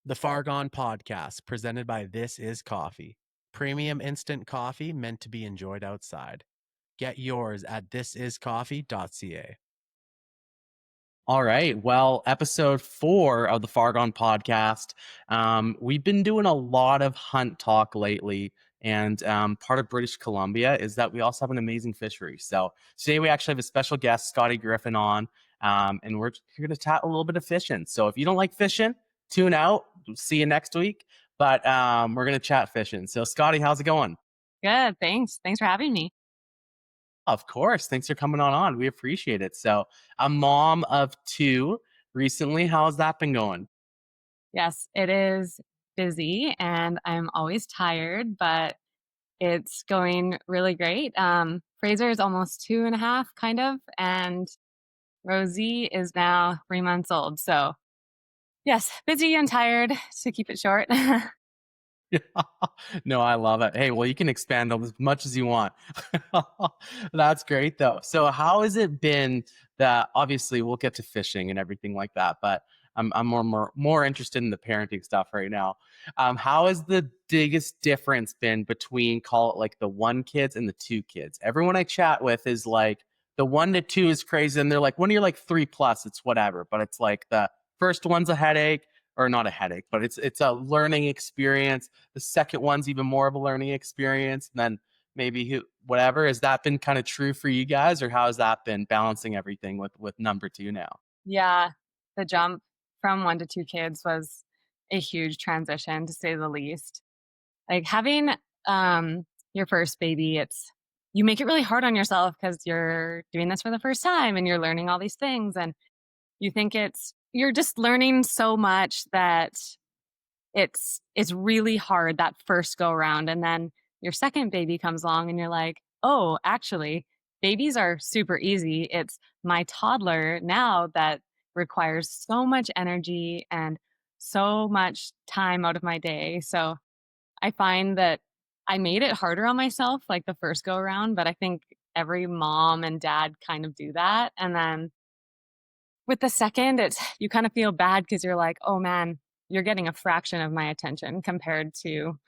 The Fargone Podcast, presented by This Is Coffee. Premium instant coffee meant to be enjoyed outside. Get yours at thisiscoffee.ca. All right. Well, episode 4 of the Fargone Podcast. We've been doing a lot of hunt talk lately. And part of British Columbia is that we also have an amazing fishery. So today we actually have a special guest, Scotti Griffin, on. And we're here to chat a little bit of fishing. So if you don't like fishing, tune out. See you next week. But we're going to chat fishing. So, Scotti, how's it going? Good. Thanks. Thanks for having me. Of course. Thanks for coming on. We appreciate it. So, a mom of 2 recently. How's that been going? Yes, it is busy and I'm always tired, but it's going really great. Fraser is almost 2.5, kind of, and Rosie is now 3 months old. So, yes, busy and tired to keep it short. No, I love it. Hey, well, you can expand on as much as you want. That's great, though. So, how has it been that obviously we'll get to fishing and everything like that, but I'm more interested in the parenting stuff right now. How has the biggest difference been between, call it like the 1 kids and the 2 kids? Everyone I chat with is like the 1 to 2 is crazy, and they're like, when you're like 3 plus, it's whatever. But it's like the first one's a headache, or not a headache, but it's a learning experience. The second one's even more of a learning experience. And then maybe whatever. Has that been kind of true for you guys, or how has that been balancing everything with number 2 now? Yeah, the jump from 1 to 2 kids was a huge transition, to say the least. Like having your first baby, you make it really hard on yourself because you're doing this for the first time and you're learning all these things, and you think you're just learning so much that it's really hard that first go around. And then your second baby comes along and you're like, oh, actually, babies are super easy. It's my toddler now that requires so much energy and so much time out of my day. So I find that I made it harder on myself like the first go around, but I think every mom and dad kind of do that. And then with the second, it's you kind of feel bad because you're like, "Oh man, you're getting a fraction of my attention compared to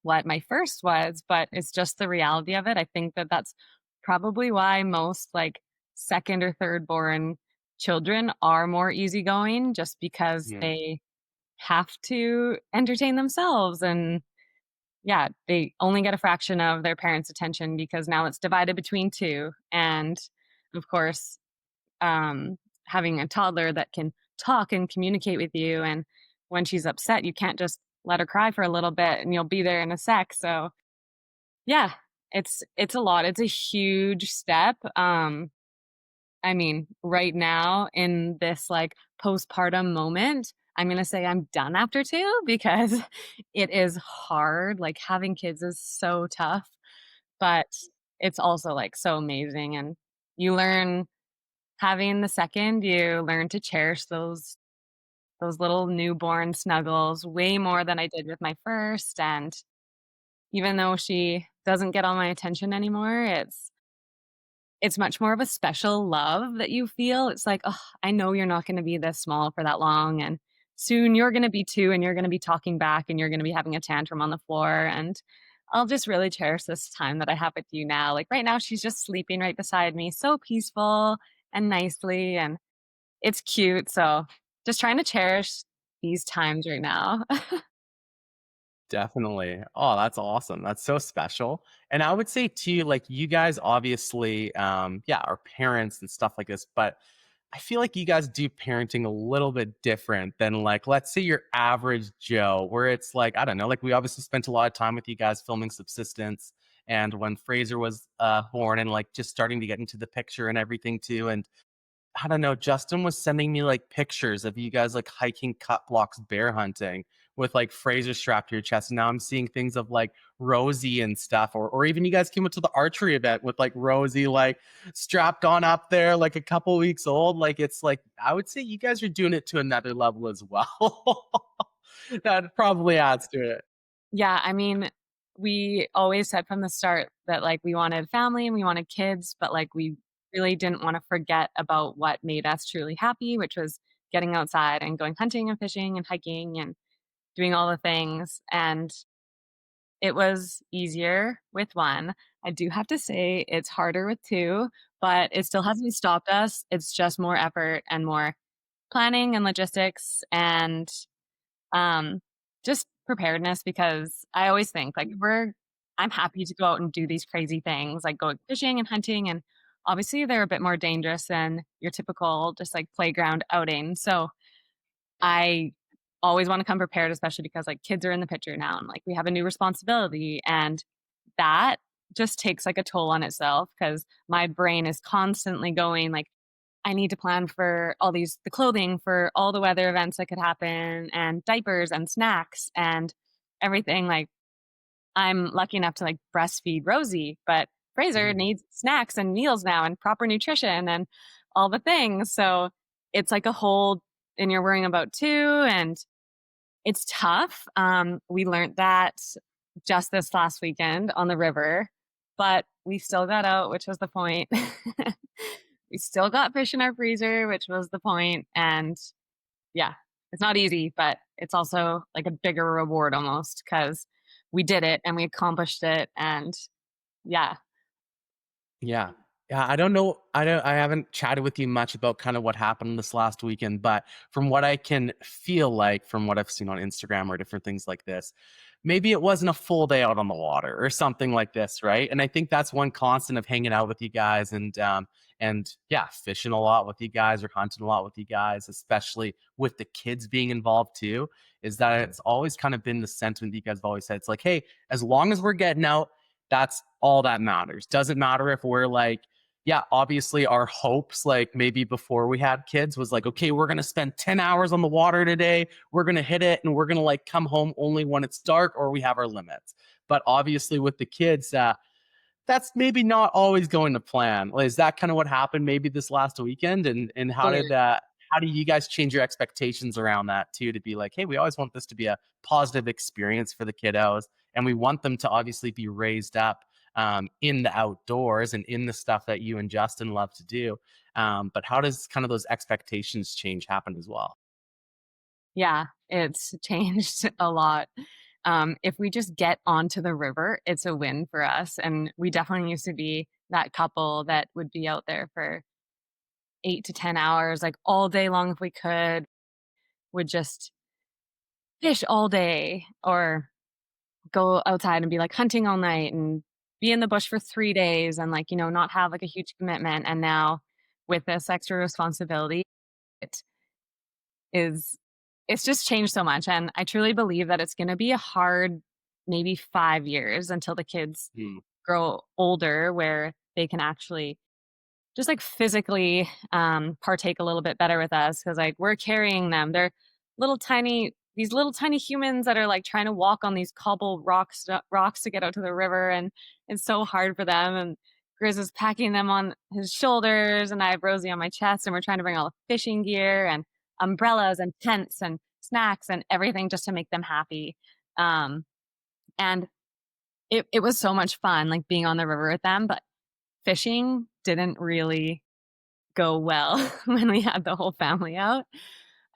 what my first was," but it's just the reality of it. I think that that's probably why most, like, second or third born children are more easygoing just because Yeah. they have to entertain themselves, and yeah, they only get a fraction of their parents' attention because now it's divided between 2, and, of course, um, having a toddler that can talk and communicate with you. And when she's upset, you can't just let her cry for a little bit and you'll be there in a sec. So yeah, it's a lot. It's a huge step. I mean, right now in this like postpartum moment, I'm gonna say I'm done after 2 because it is hard. Like having kids is so tough, but it's also like so amazing. And you learn having the second, you learn to cherish those little newborn snuggles way more than I did with my first, and even though she doesn't get all my attention anymore, it's much more of a special love that you feel. It's like, "Oh, I know you're not gonna be this small for that long, and soon you're gonna be 2, and you're gonna be talking back, and you're gonna be having a tantrum on the floor, and I'll just really cherish this time that I have with you now." Like, right now, she's just sleeping right beside me, so peaceful and nicely, and it's cute, so just trying to cherish these times right now. Definitely. Oh, that's awesome. That's so special. And I would say too, like you guys obviously, yeah, are parents and stuff like this, but I feel like you guys do parenting a little bit different than like, let's say your average Joe, where it's like, I don't know, like we obviously spent a lot of time with you guys filming Subsistence. And when Fraser was born and like just starting to get into the picture and everything too. And I don't know, Justin was sending me like pictures of you guys like hiking cut blocks bear hunting with like Fraser strapped to your chest. And now I'm seeing things of like Rosie and stuff, or even you guys came up to the archery event with like Rosie like strapped on up there, like a couple weeks old. Like it's like I would say you guys are doing it to another level as well. That probably adds to it. Yeah, I mean, we always said from the start that, like, we wanted family and we wanted kids, but, like, we really didn't wanna forget about what made us truly happy, which was getting outside and going hunting and fishing and hiking, and doing all the things, and it was easier with 1. I do have to say it's harder with 2, but it still hasn't stopped us. It's just more effort and more planning and logistics and, um, just preparedness because I always think, like, I'm happy to go out and do these crazy things, like going fishing and hunting, and obviously they're a bit more dangerous than your typical just, like, playground outing, so I always wanna come prepared, especially because, like, kids are in the picture now and, like, we have a new responsibility, and that just takes, like, a toll on itself because my brain is constantly going, like, I need to plan for all these the clothing for all the weather events that could happen and diapers and snacks and everything, like, I'm lucky enough to, like, breastfeed Rosie, but Fraser Mhm. needs snacks and meals now and proper nutrition and all the things, so it's like a whole and you're worrying about 2, and it's tough. We learned that just this last weekend on the river, but we still got out, which was the point. We still got fish in our freezer, which was the point, and yeah, it's not easy, but it's also like a bigger reward almost because we did it and we accomplished it, and yeah. Yeah. Yeah, I don't know. I haven't chatted with you much about kind of what happened this last weekend, but from what I can feel like from what I've seen on Instagram or different things like this, maybe it wasn't a full day out on the water or something like this, right? And I think that's one constant of hanging out with you guys and yeah, fishing a lot with you guys or hunting a lot with you guys, especially with the kids being involved too, is that it's always kind of been the sentiment that you guys have always said. It's like, hey, as long as we're getting out, that's all that matters. Doesn't matter if we're like, yeah, obviously our hopes, like maybe before we had kids, was like, okay, we're gonna spend 10 hours on the water today. We're gonna hit it and we're gonna like come home only when it's dark or we have our limits. But obviously with the kids, that's maybe not always going to plan. Like, is that kind of what happened maybe this last weekend? And how do you guys change your expectations around that too to be like, hey, we always want this to be a positive experience for the kiddos, and we want them to obviously be raised up in the outdoors and in the stuff that you and Justin love to do. But how does kind of those expectations change happen as well? Yeah, it's changed a lot. If we just get onto the river, it's a win for us. And we definitely used to be that couple that would be out there for 8 to 10 hours, like all day long if we could, would just fish all day or go outside and be like hunting all night and be in the bush for 3 days and like, not have like a huge commitment. And now with this extra responsibility, it is it's just changed so much, and I truly believe that it's gonna be a hard maybe 5 years until the kids Hmm. grow older where they can actually just, like, physically, partake a little bit better with us because like, we're carrying them. They're little tiny humans that are, like, trying to walk on these cobble rocks to get out to the river, and it's so hard for them, and Grizz is packing them on his shoulders, and I have Rosie on my chest, and we're trying to bring all the fishing gear and umbrellas and tents and snacks and everything just to make them happy, and it was so much fun, like, being on the river with them, but fishing didn't really go well when we had the whole family out.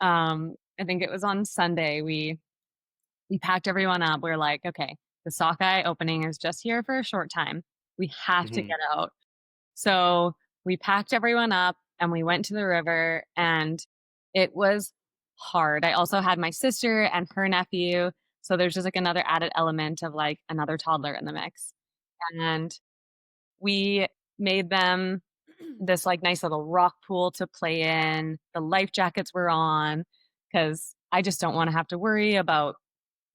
I think it was on Sunday, we packed everyone up. We are like, "Okay, the sockeye opening is just here for a short time. We have to Hmm. get out." So, we packed everyone up and we went to the river, and it was hard. I also had my sister and her nephew, so there's just, like, another added element of, like, another toddler in the mix, and we made them this, like, nice little rock pool to play in. The life jackets were on because I just don't wanna have to worry about,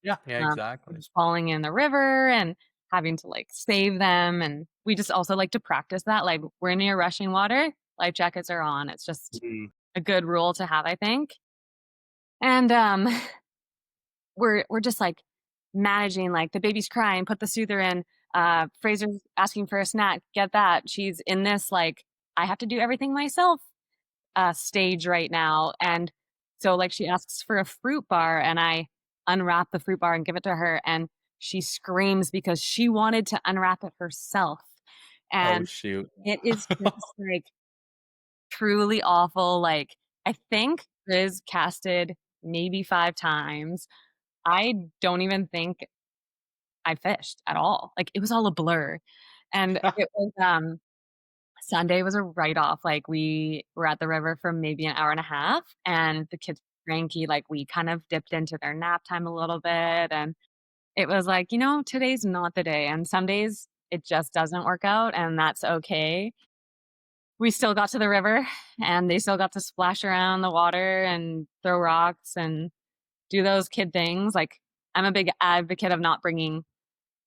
Yeah, yeah, exactly. just falling in the river and having to, like, save them, and we just also like to practice that, like, we're near rushing water, life jackets are on. It's just Mhm. a good rule to have, I think. And, we're just, like, managing, like, the baby's crying, put the soother in, Fraser's asking for a snack, get that. She's in this, like, I have to do everything myself, stage right now, and so, like, she asks for a fruit bar, and I unwrap the fruit bar and give it to her, and she screams because she wanted to unwrap it herself, Oh and shoot. it is just, like, truly awful, like, I think Riz casted maybe 5 times. I don't even think I fished at all. Like, it was all a blur. And it was, Sunday was a write-off. Like, we were at the river for maybe an hour and a half, and the kids were cranky. Like, we kind of dipped into their nap time a little bit, and it was like, today's not the day. And some days it just doesn't work out, and that's okay. We still got to the river, and they still got to splash around the water and throw rocks and do those kid things. Like, I'm a big advocate of not bringing,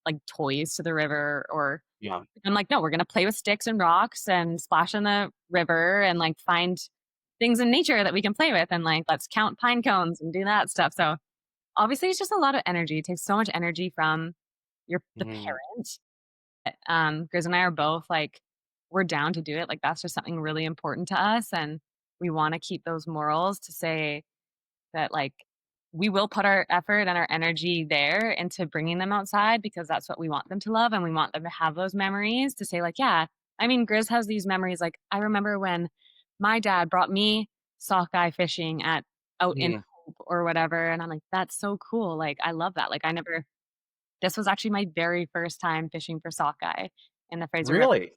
like, toys to the river, or Yeah. I'm like, "No, we're gonna play with sticks and rocks and splash in the river and, like, find things in nature that we can play with, and, like, let's count pine cones and do that stuff." So, obviously, it's just a lot of energy. It takes so much energy from the Mhm. parent. Grizz and I are both, like, we're down to do it. Like, that's just something really important to us, and we wanna keep those morals to say that, like, we will put our effort and our energy there into bringing them outside because that's what we want them to love, and we want them to have those memories to say, like, yeah, I mean, Grizz has these memories. Like, I remember when my dad brought me sockeye fishing at out in Mhm. Hope or whatever, and I'm like, "That's so cool." Like, I love that. Like, I never this was actually my very first time fishing for sockeye in the Fraser River. Really?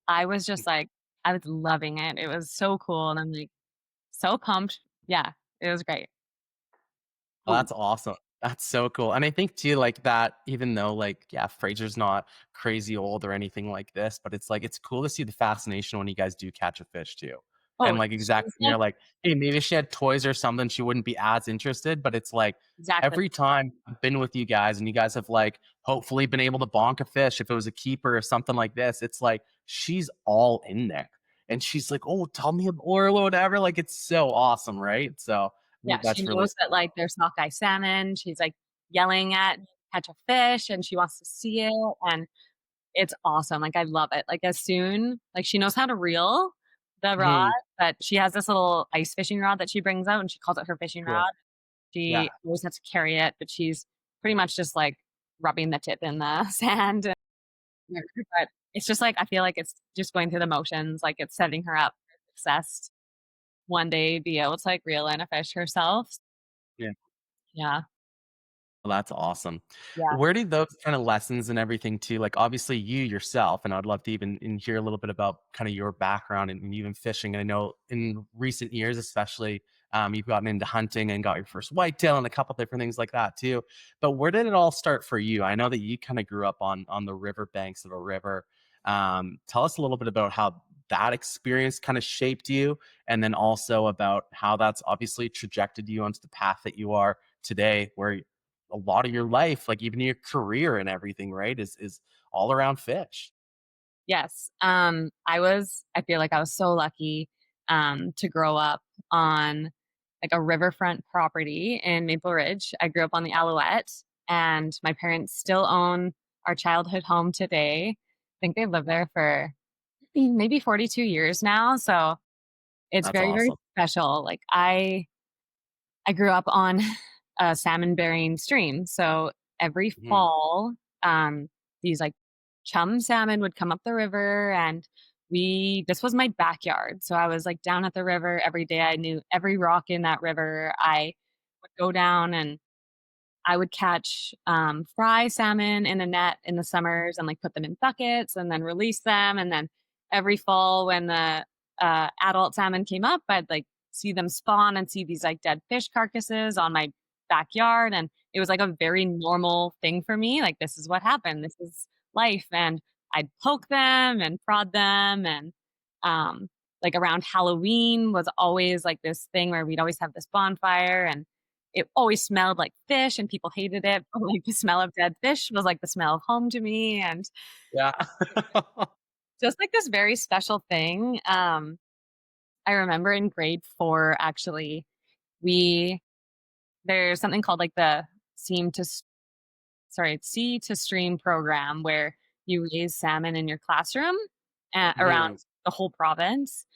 I was just like, I was loving it. It was so cool, and I'm, like, so pumped. Yeah, it was great. Oh, Ooh, that's awesome. That's so cool. And I think too, like that, even though like, yeah, Fraser's not crazy old or anything like this, but it's like it's cool to see the fascination when you guys do catch a fish too. oh, And like exactly she's when you're like, hey, maybe if she had toys or something, she wouldn't be as interested. But it's like exactly. every time I've been with you guys and you guys have like hopefully been able to bonk a fish if it was a keeper or something like this, it's like she's all in there. And she's like, oh, tell me more or whatever. Like it's so awesome, right? So I Yeah, think she that's really knows that, like, there's sockeye salmon. She's, like, yelling at me to catch a fish, and she wants to see it, and it's awesome. Like, I love it. Like, as soon like, she knows how to reel the rod, Mhm. but she has this little ice fishing rod that she brings out, and she calls it her fishing Cool. rod. Yeah. She always has to carry it, but she's pretty much just, like, rubbing the tip in the sand, and but it's just, like, I feel like it's just going through the motions, like, it's setting her up for success to one day be able to, like, reel in a fish herself. Yeah. Yeah, Well, that's awesome. yeah. Where did those kind of lessons and everything too, like obviously you yourself, and I'd love to even hear a little bit about kind of your background and even fishing. And I know in recent years, especially, you've gotten into hunting and got your first whitetail and a couple different things like that too. But where did it all start for you? I know that you kind of grew up on the river banks of a river. Tell us a little bit about how that experience kind of shaped you, and then also about how that's obviously trajected you onto the path that you are today, where a lot of your life, like even your career and everything, right, is all around fish. Yes. I feel like I was so lucky, to grow up on, like, a riverfront property in Maple Ridge. I grew up on the Alouette, and my parents still own our childhood home today. I think they've lived there for maybe 42 years now, so it's That's very, very awesome. special. Like, I grew up on a salmon-bearing stream, so every Mhm. fall, these, like, chum salmon would come up the river, and we this was my backyard, so I was, like, down at the river every day. I knew every rock in that river. I would go down and I would catch, fry salmon in a net in the summers and, like, put them in buckets and then release them, and then every fall when the, adult salmon came up, I'd, like, see them spawn and see these, like, dead fish carcasses on my backyard, and it was, like, a very normal thing for me. Like, this is what happened, this is life, and I'd poke them and prod them, and, um, like, around Halloween was always, like, this thing where we'd always have this bonfire, and it always smelled like fish and people hated it, but, like, the smell of dead fish was like the smell of home to me, and Yeah. just, like, this very special thing. I remember in grade 4, actually, we there's something called, like, the seam to s sorry, sea to stream program where you raise salmon in your classroom, around Mhm. the whole province,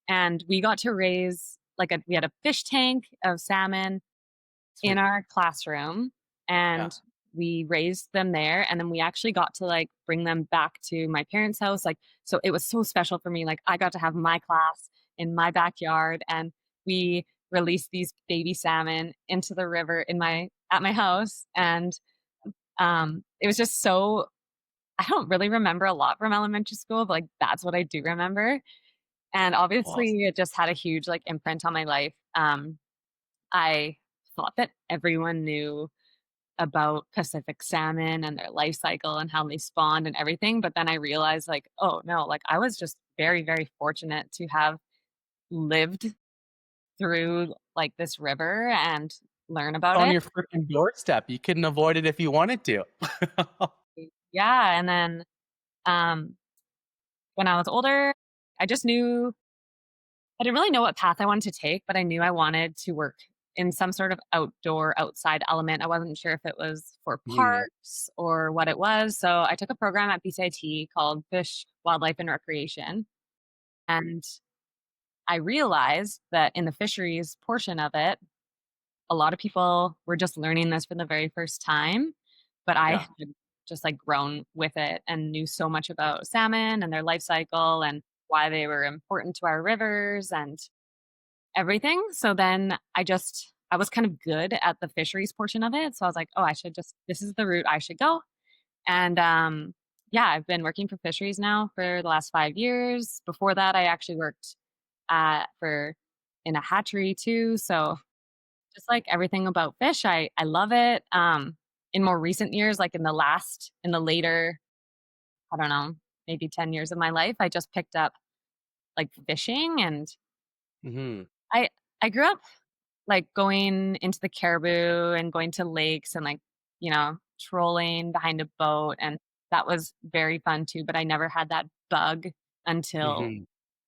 and we got to raise, like, we had a fish tank of salmon in Sweet. our classroom, Yeah. and we raised them there, and then we actually got to, like, bring them back to my parents' house. Like, so it was so special for me. Like, I got to have my class in my backyard, and we release these baby salmon into the river at my house, and it was just so I don't really remember a lot from elementary school, but, like, that's what I do remember, and Awesome. obviously, it just had a huge, like, imprint on my life. I thought that everyone knew about Pacific salmon and their life cycle and how they spawn and everything, but then I realized, like, oh, no, like, I was just very, very fortunate to have lived through, like, this river and learn about On it. your freaking doorstep. You couldn't avoid it if you wanted to. Yeah, and then, um, when I was older, I just knew I didn't really know what path I wanted to take, but I knew I wanted to work in some sort of outdoor, outside element. I wasn't sure if it was for Mhm. parks or what it was. So I took a program at BCIT called Fish, Wildlife, and Recreation. And I realized that in the fisheries portion of it, a lot of people were just learning this for the very first time. But I Yeah. had just like grown with it and knew so much about salmon and their life cycle and why they were important to our rivers and everything. So then I was kind of good at the fisheries portion of it. So I was like, oh, I should just this is the route I should go. And yeah, I've been working for fisheries now for the last 5 years. Before that, I actually worked for in a hatchery too. So just like everything about fish, I love it. In more recent years, like in the later, I don't know, maybe 10 years of my life, I just picked up like fishing and Mhm. I I grew up like, going into the caribou and going to lakes and, like, trolling behind a boat, and that was very fun too, but I never had that bug until Mhm.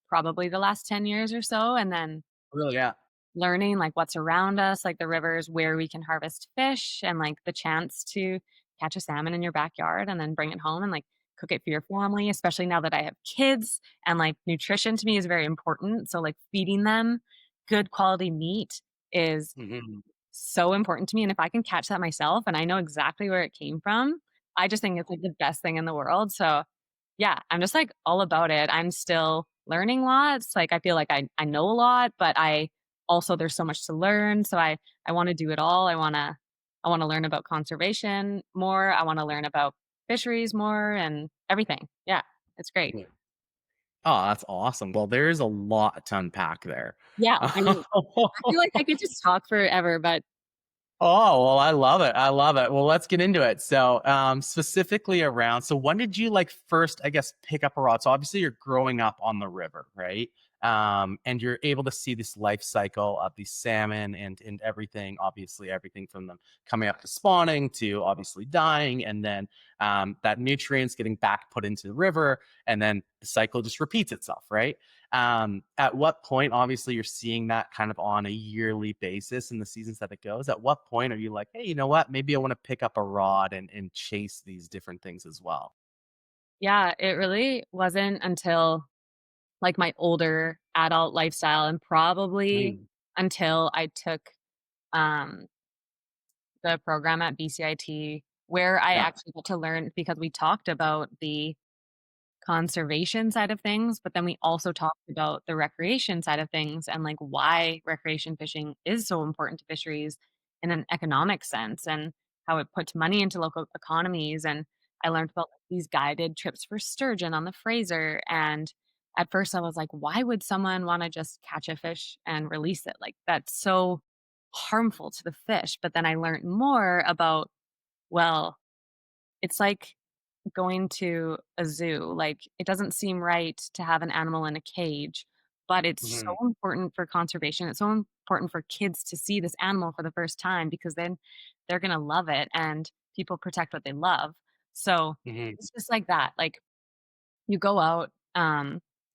probably the last 10 years or so, and then Really, yeah. learning, like, what's around us, like the rivers where we can harvest fish and, like, the chance to catch a salmon in your backyard and then bring it home and, like, cook it for your family, especially now that I have kids, and, like, nutrition to me is very important, so, like, feeding them good quality meat is Mhm. so important to me, and if I can catch that myself and I know exactly where it came from, I just think it's, like, the best thing in the world, so, yeah, I'm just, like, all about it. I'm still learning lots, like, I feel like I know a lot, but I also there's so much to learn, so I wanna do it all. I wanna learn about conservation more, I wanna learn about fisheries more and everything. Yeah, it's great. Yeah. Oh, that's awesome. Well, there's a lot to unpack there. Yeah, I mean, I feel like I could just talk forever, but Oh, well, I love it. I love it. Well, let's get into it. So, specifically around, so when did you like first, I guess, pick up a rod? So obviously you're growing up on the river, right? And you're able to see this life cycle of these salmon and everything, obviously everything from them coming up to spawning to obviously dying, and then that nutrients getting back put into the river, and then the cycle just repeats itself, right? At what point, obviously, you're seeing that kind of on a yearly basis in the seasons that it goes. At what point are you like, hey, you know what? Maybe I want to pick up a rod and chase these different things as well. yeah, it really wasn't until like my older adult lifestyle and probably Mm, until I took um, the program at BCIT where I yeah, actually got to learn because we talked about the conservation side of things, but then we also talked about the recreation side of things and like why recreation fishing is so important to fisheries in an economic sense and how it puts money into local economies. And I learned about like, these guided trips for sturgeon on the Fraser. And at first I was like, why would someone want to just catch a fish and release it? Like that's so harmful to the fish. But then I learned more about, well, it's like going to a zoo. Like, it doesn't seem right to have an animal in a cage, but it's so hmm important for conservation. It's so important for kids to see this animal for the first time because then they're gonna love it and people protect what they love. So hmm it's just like that. Like you go out,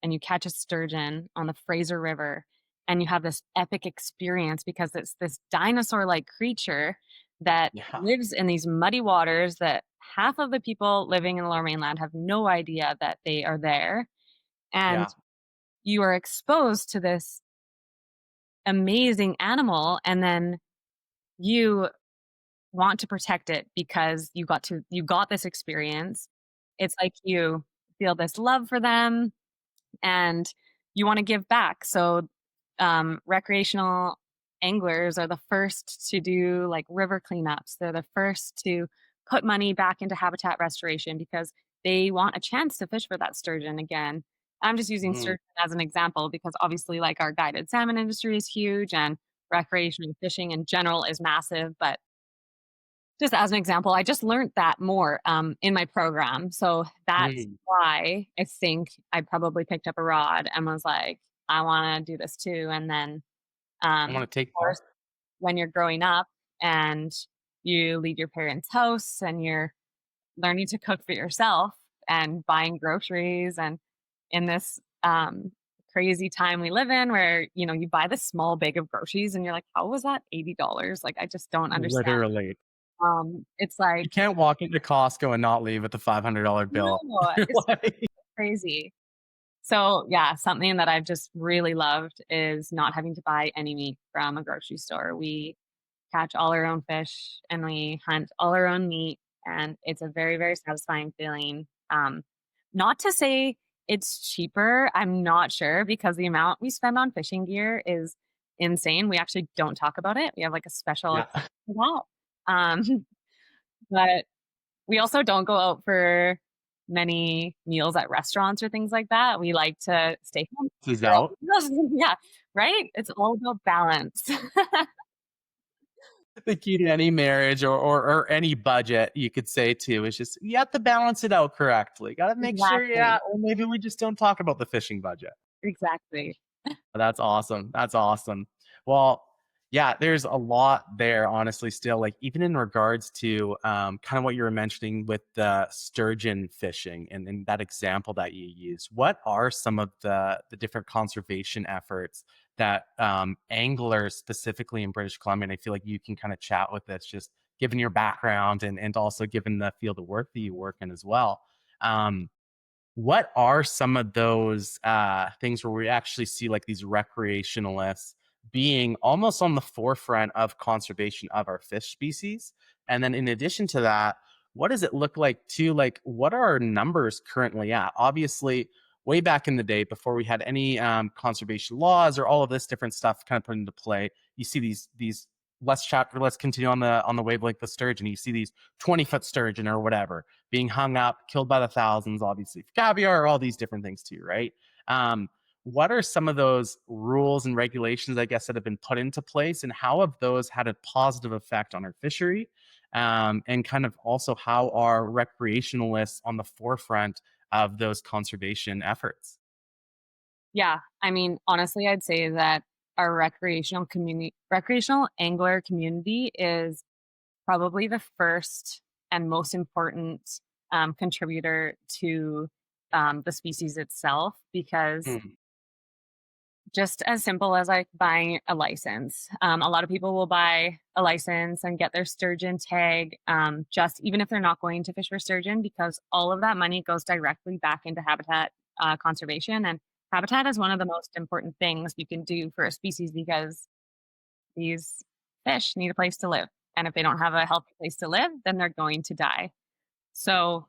and you catch a sturgeon on the Fraser River, and you have this epic experience because it's this dinosaur-like creature that yeah, lives in these muddy waters that half of the people living in the Lower Mainland have no idea that they are there, and yeah, you are exposed to this amazing animal, and then you want to protect it because you got this experience. It's like you feel this love for them and you want to give back. So, recreational anglers are the first to do like river cleanups. They're the first to put money back into habitat restoration because they want a chance to fish for that sturgeon again. I'm just using Mhm. sturgeon as an example because obviously, like, our guided salmon industry is huge and recreational fishing in general is massive. But just as an example, I just learned that more in my program. So that's Mm. why I think I probably picked up a rod and was like, I want to do this too. And then, I want to of take part. course, when you're growing up and you leave your parents' house and you're learning to cook for yourself and buying groceries and in this crazy time we live in where you buy this small bag of groceries and you're like, how was that $80? Like, I just don't understand. Literally. It's like, You can't walk into Costco and not leave with a $500 bill. no, You're it's like, crazy. So yeah, something that I've just really loved is not having to buy any meat from a grocery store. We catch all our own fish and we hunt all our own meat, and it's a very, very satisfying feeling. Not to say it's cheaper, I'm not sure, because the amount we spend on fishing gear is insane. We actually don't talk about it. We have like a special yeah, account for that. But we also don't go out for many meals at restaurants or things like that. We like to stay home. this is We're all out. yeah, right? It's all about balance. The key to any marriage or any budget, you could say too, is just you have to balance it out correctly. Got to make sure, yeah, Exactly, or maybe we just don't talk about the fishing budget. exactly. That's awesome. That's awesome. Well, yeah, there's a lot there, honestly, still, like even in regards to kind of what you were mentioning with the sturgeon fishing and that example that you used. What are some of the different conservation efforts that anglers specifically in British Columbia, and I feel like you can kind of chat with this, just given your background and also given the field of work that you work in as well. Um, what are some of those things where we actually see like these recreationalists being almost on the forefront of conservation of our fish species? And then in addition to that, what does it look like to like what are our numbers currently at? Obviously, way back in the day, before we had any conservation laws or all of this different stuff kind of put into play, you see these let's continue on the wavelength of sturgeon. You see these 20-foot sturgeon or whatever being hung up, killed by the thousands, obviously for caviar, all these different things too, right? What are some of those rules and regulations, I guess, that have been put into place, and how have those had a positive effect on our fishery? And kind of also how are recreationalists on the forefront of those conservation efforts? Yeah, I mean, honestly, I'd say that our recreational angler community is probably the first and most important contributor to the species itself, because Mm, just as simple as like buying a license. A lot of people will buy a license and get their sturgeon tag, just even if they're not going to fish for sturgeon, because all of that money goes directly back into habitat conservation. And habitat is one of the most important things you can do for a species because these fish need a place to live. And if they don't have a healthy place to live, then they're going to die. So,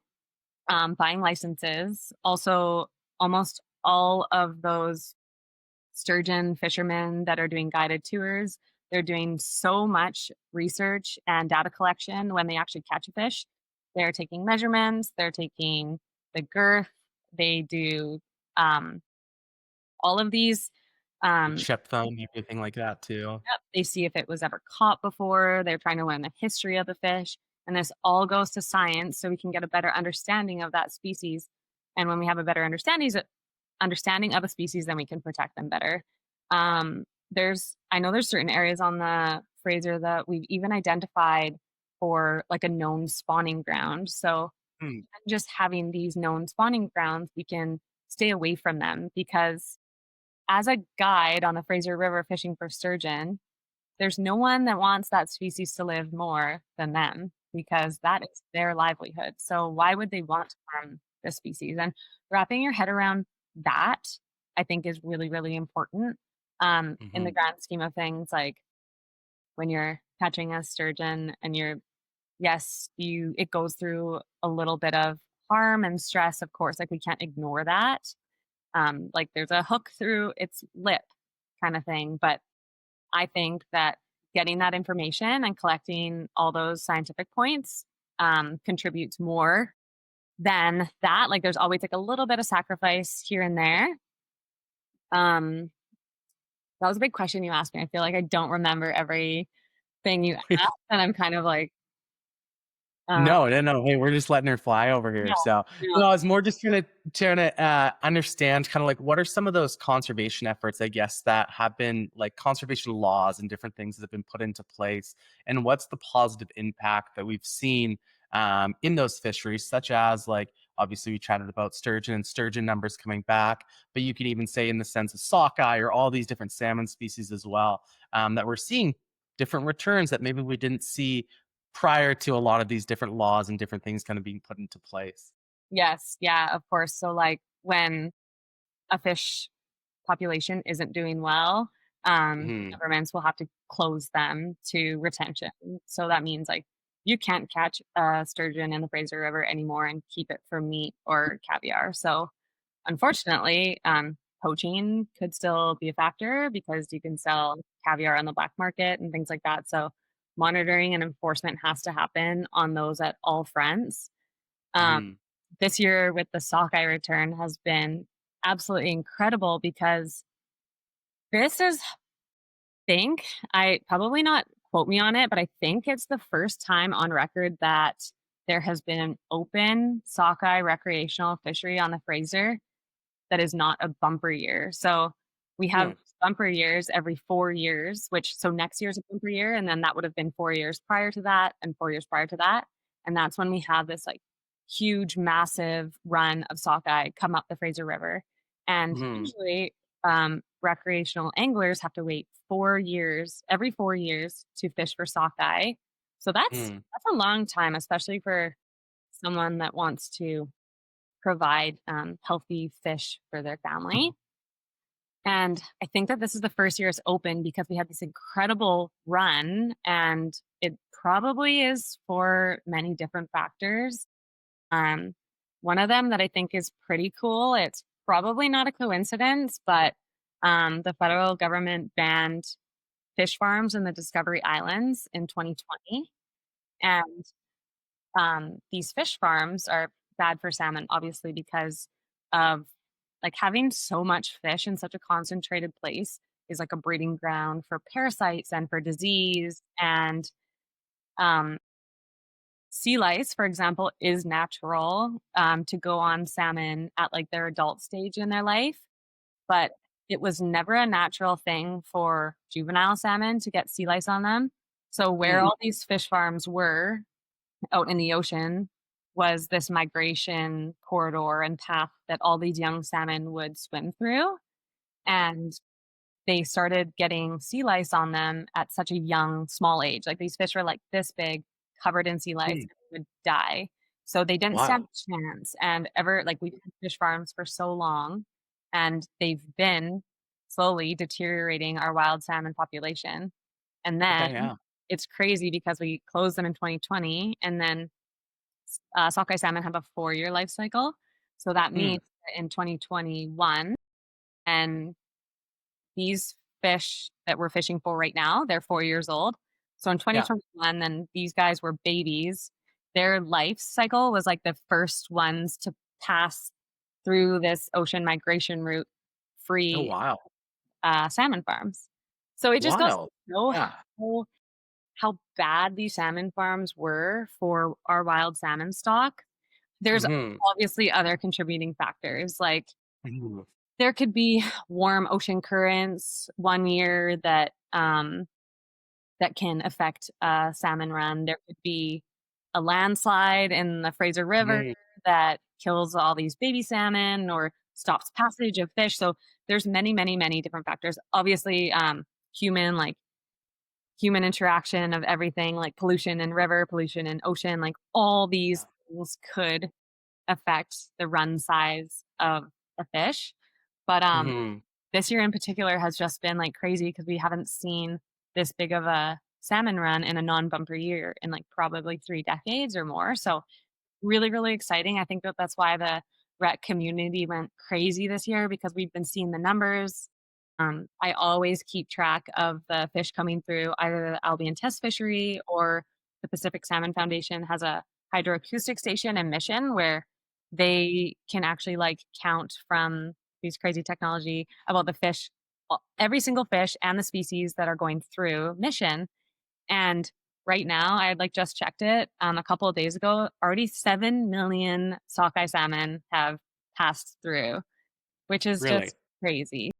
buying licenses, also, almost all of those sturgeon fishermen that are doing guided tours, they're doing so much research and data collection when they actually catch a fish. They're taking measurements, they're taking the girth, they do um, all of these. Um, chip thumb, everything like that too. Yep, they see if it was ever caught before. They're trying to learn the history of the fish. And this all goes to science so we can get a better understanding of that species. And when we have a better understanding of a species, then we can protect them better. I know there's certain areas on the Fraser that we've even identified for like a known spawning ground. So Mm, just having these known spawning grounds, we can stay away from them because as a guide on the Fraser River fishing for sturgeon, there's no one that wants that species to live more than them because that is their livelihood. So why would they want to harm the species? And wrapping your head around that, I think, is really, really important. In the mhm. grand scheme of things, like when you're catching a sturgeon and yes, it goes through a little bit of harm and stress, of course, like we can't ignore that. Like there's a hook through its lip kind of thing, but I think that getting that information and collecting all those scientific points contributes more than that. Like there's always like a little bit of sacrifice here and there. Um, that was a big question you asked me. I feel like I don't remember everything you asked, and I'm kind of like, uh, No, no, no. Hey, we're just letting her fly over here. no, So, no, no, I was more just trying to understand kind of like what are some of those conservation efforts, I guess, that have been like conservation laws and different things that have been put into place, and what's the positive impact that we've seen in those fisheries, such as like obviously we chatted about sturgeon and sturgeon numbers coming back, but you could even say in the sense of sockeye or all these different salmon species as well, that we're seeing different returns that maybe we didn't see prior to a lot of these different laws and different things kind of being put into place. yes, yeah, of course. So like when a fish population isn't doing well, Mhm. governments will have to close them to retention. So that means like you can't catch a sturgeon in the Fraser River anymore and keep it for meat or caviar. So unfortunately, poaching could still be a factor because you can sell caviar on the black market and things like that. So monitoring and enforcement has to happen on those at all fronts. Um, Mhm. this year with the sockeye return has been absolutely incredible because this is think I probably not quote me on it, but I think it's the first time on record that there has been an open sockeye recreational fishery on the Fraser that is not a bumper year. So we have Hmm. bumper years every 4 years, which so next year's a bumper year, and then that would have been 4 years prior to that and 4 years prior to that. And that's when we have this like huge, massive run of sockeye come up the Fraser River. And Mhm. usually recreational anglers have to wait 4 years, every 4 years to fish for sockeye. So Mm. that's a long time, especially for someone that wants to provide healthy fish for their family. And I think that this is the first year it's open because we had this incredible run, and it probably is for many different factors. Um, one of them that I think is pretty cool, it's probably not a coincidence, but the federal government banned fish farms in the Discovery Islands in 2020. And these fish farms are bad for salmon, obviously, because of like having so much fish in such a concentrated place is like a breeding ground for parasites and for disease. And um, sea lice, for example, is natural to go on salmon at like their adult stage in their life, but it was never a natural thing for juvenile salmon to get sea lice on them. So where Mm. all these fish farms were out in the ocean was this migration corridor and path that all these young salmon would swim through. And they started getting sea lice on them at such a young, small age. Like these fish were like this big, covered in sea lice, Mm. and would die. So they didn't stand Wow. a chance. And ever, like, we've had fish farms for so long, and they've been slowly deteriorating our wild salmon population. And then Okay, yeah. it's crazy because we closed them in 2020, and then sockeye salmon have a 4-year life cycle. So that Mm. means that in 2021, and these fish that we're fishing for right now, they're 4 years old. So in Yeah. 2021, then these guys were babies. Their life cycle was like the first ones to pass through this ocean migration route Oh, free wow. salmon farms. So it just goes to Wild. show Yeah. how bad these salmon farms were for our wild salmon stock. There's Mhm. obviously other contributing factors, like Mhm. there could be warm ocean currents one year that that can affect a salmon run. There could be a landslide in the Fraser River Mhm. that kills all these baby salmon or stops passage of fish. So there's many, many, many different factors. Obviously, human like human interaction of everything, like pollution in river, pollution in ocean, like all Yeah. these things could affect the run size of a fish. But Mhm. this year in particular has just been like crazy because we haven't seen this big of a salmon run in a non-bumper year in like probably 3 decades or more. So really, really exciting. I think that that's why the rec community went crazy this year because we've been seeing the numbers. I always keep track of the fish coming through either the Albion Test Fishery or the Pacific Salmon Foundation has a hydroacoustic station and mission where they can actually like count from these crazy technology about the fish, every single fish and the species that are going through mission. And right now, I had like just checked it a couple of days ago. Already 7 million sockeye salmon have passed through, which is Really? just crazy.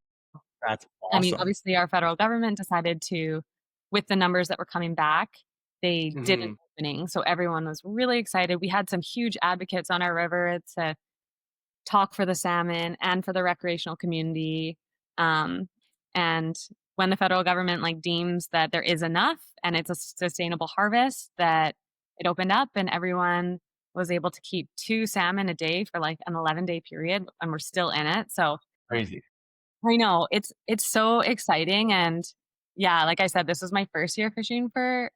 That's I mean, awesome. obviously, our federal government decided to, with the numbers that were coming back, they did an Mhm. opening. So everyone was really excited. We had some huge advocates on our river to talk for the salmon and for the recreational community. Um, and when the federal government like deems that there is enough and it's a sustainable harvest, that it opened up and everyone was able to keep 2 salmon a day for like an 11-day period, and we're still in it. So Crazy. I know, it's so exciting, and yeah, like I said, this was my first year fishing for,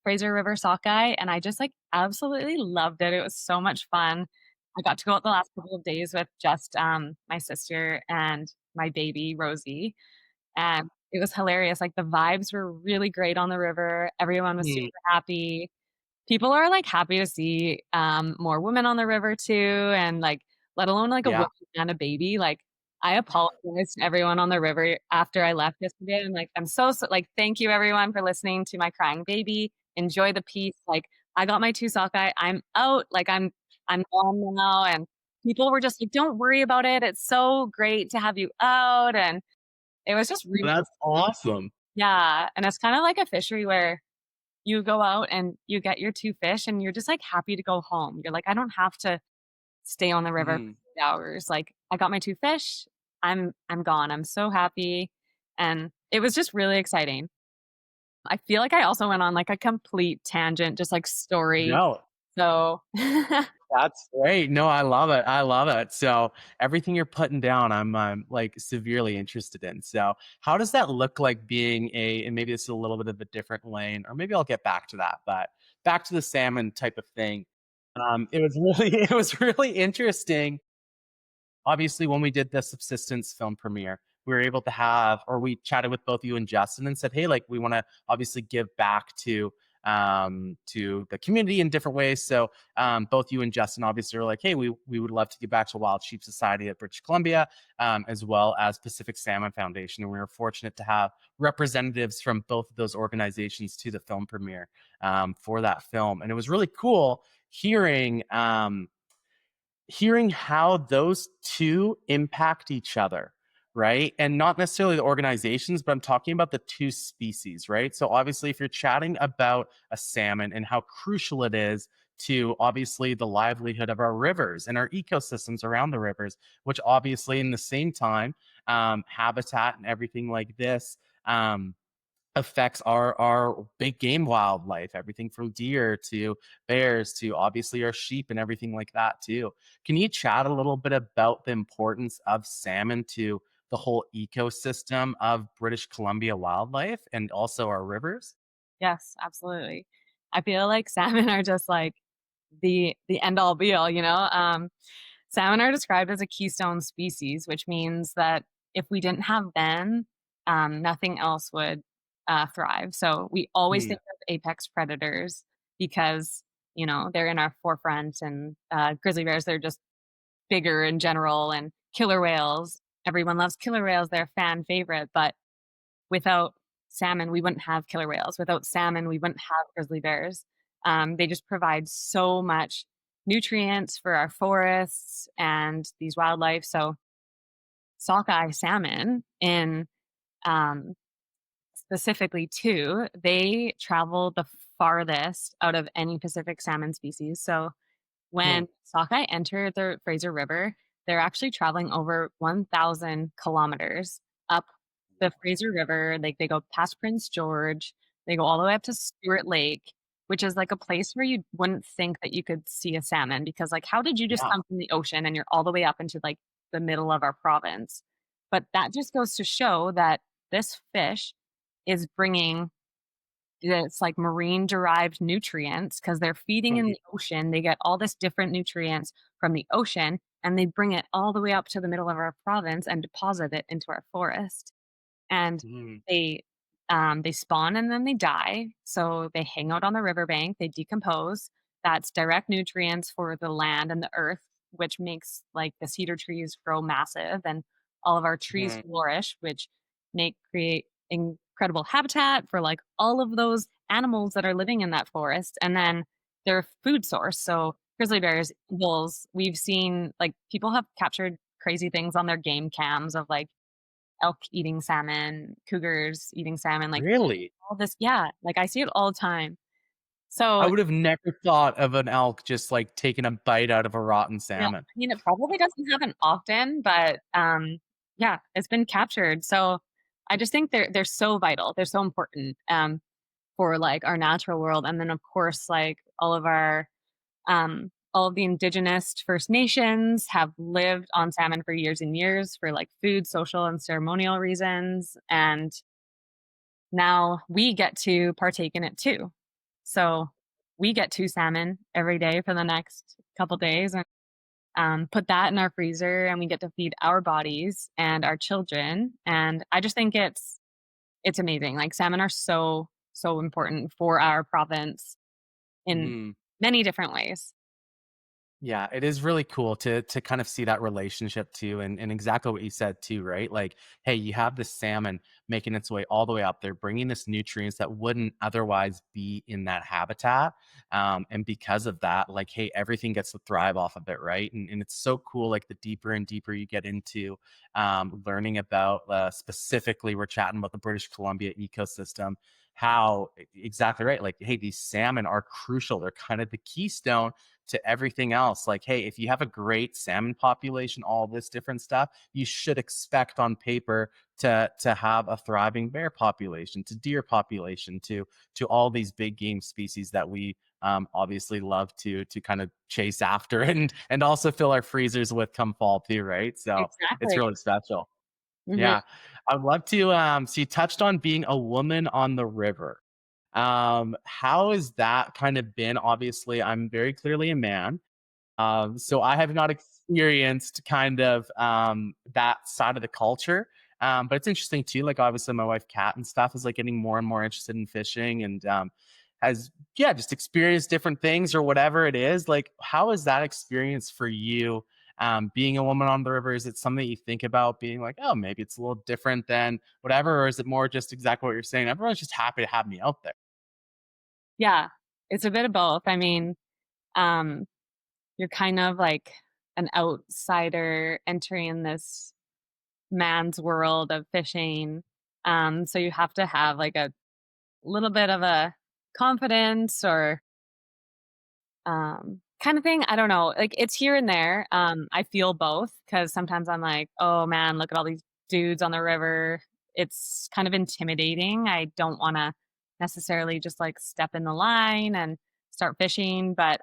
Fraser River sockeye, and I just, like, absolutely loved it. It was so much fun. I got to go out the last couple of days with just, my sister and my baby, Rosie, and it was hilarious. Like, the vibes were really great on the river. Everyone was super Mm, happy. People are, like, happy to see, more women on the river too, and, like, let alone, like, a woman yeah. and a baby. Like, I apologized to everyone on the river after I left yesterday. I'm like, "I'm so like, thank you everyone for listening to my crying baby. Enjoy the peace. Like, I got my 2 sockeye. I'm out. Like, I'm gone now." And people were just like, "Don't worry about it. It's so great to have you out." And it was just really That's awesome. yeah, and it's kinda like a fishery where you go out and you get your 2 fish and you're just, like, happy to go home. You're like, "I don't have to stay on the river Mhm. for 8 hours." Like, I got my 2 fish, I'm gone. I'm so happy, and it was just really exciting. I feel like I also went on, like, a complete tangent, just, like, story. No. So That's great. No, I love it. I love it. So everything you're putting down, I'm like severely interested in. So how does that look like being a, and maybe this is a little bit of a different lane, or maybe I'll get back to that, but back to the salmon type of thing. It was really, it was really interesting. Obviously, when we did the subsistence film premiere, we were able to have, or we chatted with both you and Justin and said, hey, like we want to obviously give back to the community in different ways. So both you and Justin obviously are like, hey, we would love to give back to Wild Sheep Society at British Columbia, as well as Pacific Salmon Foundation. And we were fortunate to have representatives from both of those organizations to the film premiere for that film. And it was really cool hearing hearing how those two impact each other, right? And not necessarily the organizations, but I'm talking about the two species, right? So obviously, if you're chatting about a salmon and how crucial it is to obviously the livelihood of our rivers and our ecosystems around the rivers, which obviously in the same time, habitat and everything like this, affects our big game wildlife, everything from deer to bears to obviously our sheep and everything like that too. Can you chat a little bit about the importance of salmon to the whole ecosystem of British Columbia wildlife and also our rivers? yes, absolutely. I feel like salmon are just, like, the end all be all, you know? Salmon are described as a keystone species, which means that if we didn't have them, nothing else would thrive. So we always Hmm. think of apex predators because they're in our forefront, and grizzly bears they're just bigger in general, and killer whales. Everyone loves killer whales; they're a fan favorite. But without salmon, we wouldn't have killer whales. Without salmon, we wouldn't have grizzly bears. They just provide so much nutrients for our forests and these wildlife. So sockeye salmon in um, specifically too, they travel the farthest out of any Pacific salmon species. So Hmm. when sockeye enter the Fraser River, they're actually traveling over 1,000 kilometers up the Fraser River. Like, they go past Prince George, they go all the way up to Stuart Lake, which is like a place where you wouldn't think that you could see a salmon because, like, how did you just Yeah. come from the ocean and you're all the way up into like the middle of our province? But that just goes to show that this fish is bringing it's like marine derived nutrients because they're feeding in Mhm. the ocean. They get all this different nutrients from the ocean, and they bring it all the way up to the middle of our province and deposit it into our forest. And Mm, they they spawn and then they die. So they hang out on the riverbank, they decompose. That's direct nutrients for the land and the earth, which makes like the cedar trees grow massive and all of our trees mhm. flourish, which make create incredible habitat for like all of those animals that are living in that forest. And then their food source. So grizzly bears, wolves, we've seen like people have captured crazy things on their game cams of like elk eating salmon, cougars eating salmon, like Really? all this, yeah, like I see it all the time. I So, would have never thought of an elk just, like, taking a bite out of a rotten yeah, salmon. I mean, it probably doesn't happen often, but, yeah, it's been captured. So, I just think they're so vital. They're so important, for, like, our natural world, and then, of course, like, all of the indigenous First Nations have lived on salmon for years and years for, like, food, social, and ceremonial reasons, and now we get to partake in it too. So we get 2 salmon every day for the next couple days and, put that in our freezer, and we get to feed our bodies and our children, and I just think it's amazing. Like, salmon are so, so important for our province in Mhm. many different ways. Yeah, it is really cool to kind of see that relationship too, and exactly what you said too, right? Like, hey, you have this salmon making its way all the way up there, bringing this nutrients that wouldn't otherwise be in that habitat, and because of that, like, hey, everything gets to thrive off of it, right? And it's so cool. Like the deeper and deeper you get into learning about, specifically, we're chatting about the British Columbia ecosystem. How exactly right? Like, hey, these salmon are crucial. They're kind of the keystone to everything else. Like, hey, if you have a great salmon population, all this different stuff, you should expect on paper to have a thriving bear population, to deer population, to all these big game species that we obviously love to kind of chase after and also fill our freezers with come fall too, right? So it's Exactly. really special. Mhm. Yeah, I'd love to. So you touched on being a woman on the river. How has that kind of been? Obviously, I'm very clearly a man. So I have not experienced kind of that side of the culture. But it's interesting too. Like obviously, my wife Kat and stuff is like getting more and more interested in fishing and has yeah just experienced different things or whatever it is. Like, how is that experience for you? Being a woman on the river, is it something that you think about being like, oh, maybe it's a little different than whatever, or is it more just exactly what you're saying? Everyone's just happy to have me out there. Yeah, it's a bit of both. I mean, um, you're kind of like an outsider entering this man's world of fishing. So you have to have like a little bit of a confidence or kind of thing. I don't know. Like it's here and there. I feel both because sometimes I'm like, oh man, look at all these dudes on the river. It's kind of intimidating. I don't want to necessarily just like step in the line and start fishing, but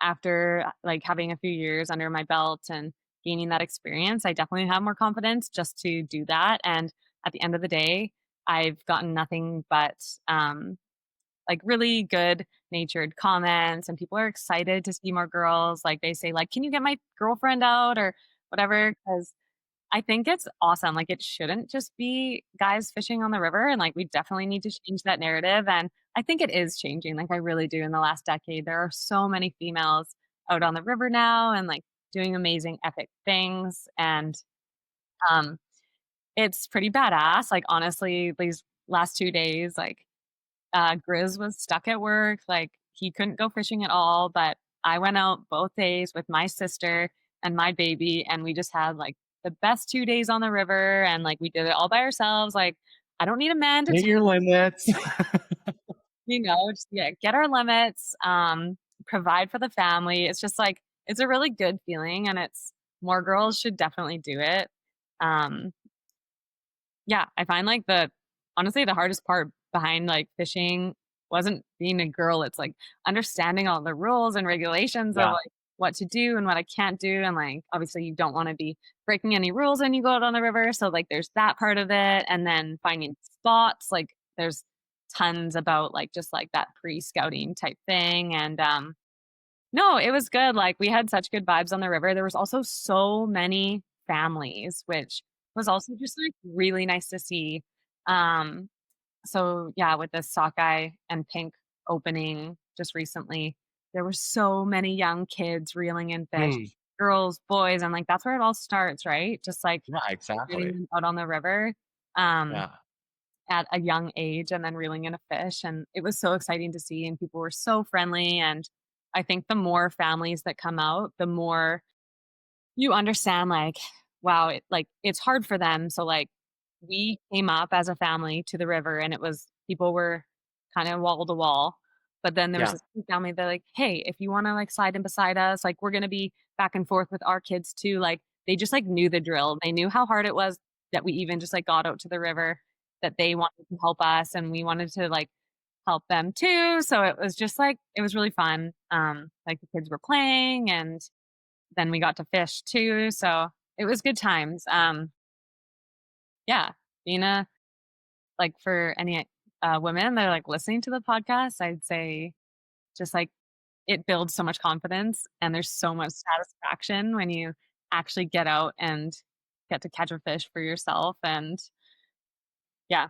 after like having a few years under my belt and gaining that experience, I definitely have more confidence just to do that. And at the end of the day, I've gotten nothing but like really good natured comments, and people are excited to see more girls. Like they say, like, "Can you get my girlfriend out?" or whatever. Because I think it's awesome. Like it shouldn't just be guys fishing on the river, and like we definitely need to change that narrative. And I think it is changing. Like I really do. In the last decade, there are so many females out on the river now, and like doing amazing, epic things. And um, it's pretty badass. Like honestly, these last 2 days, like Grizz was stuck at work, like, he couldn't go fishing at all, but I went out both days with my sister and my baby, and we just had, like, the best 2 days on the river, and, like, we did it all by ourselves, like, I don't need a man to Hit your limits. just, yeah, get our limits, provide for the family. It's just, like it's a really good feeling, and it's more girls should definitely do it. Um Yeah, I find like the honestly, the hardest part behind like fishing wasn't being a girl. It's like understanding all the rules and regulations of Yeah. like what to do and what I can't do. And like obviously you don't want to be breaking any rules when you go out on the river. So like there's that part of it. And then finding spots, like there's tons about like just like that pre-scouting type thing. And No, it was good, like, we had such good vibes on the river. There was also so many families, which was also just, like, really nice to see. Um, so, yeah, with the sockeye and pink opening just recently, there were so many young kids reeling in fish, Mm, girls, boys, and, like, that's where it all starts, right? Just, like, yeah, getting exactly. them out on the river, um, Yeah. at a young age and then reeling in a fish, and it was so exciting to see, and people were so friendly, and I think the more families that come out, the more you understand, like, wow, it's hard for them, so, like, we came up as a family to the river, and it was people were kinda wall to wall, but then there was Yeah. this family that, like, "Hey, if you wanna, like, slide in beside us, like, we're gonna be back and forth with our kids too," like, they just, like, knew the drill. They knew how hard it was that we even just, like, got out to the river, that they wanted to help us, and we wanted to, like, help them too, so it was just, like it was really fun. Like, the kids were playing, and then we got to fish too, so it was good times. Yeah, being a like, for any, women that are, like, listening to the podcast, I'd say just, like, it builds so much confidence, and there's so much satisfaction when you actually get out and get to catch a fish for yourself, and yeah.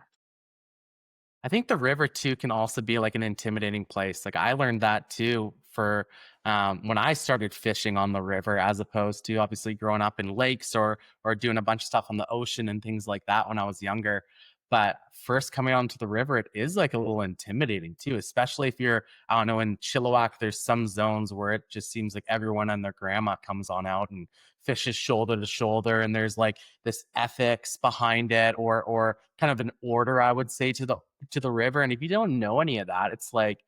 I think the river too can also be like an intimidating place. Like I learned that too for when I started fishing on the river, as opposed to obviously growing up in lakes or doing a bunch of stuff on the ocean and things like that when I was younger. But first coming onto the river, it is like a little intimidating too, especially if you're, I don't know, in Chilliwack, there's some zones where it just seems like everyone and their grandma comes on out and fishes shoulder to shoulder. And there's like this ethics behind it or kind of an order, I would say, to the river. And if you don't know any of that, it's like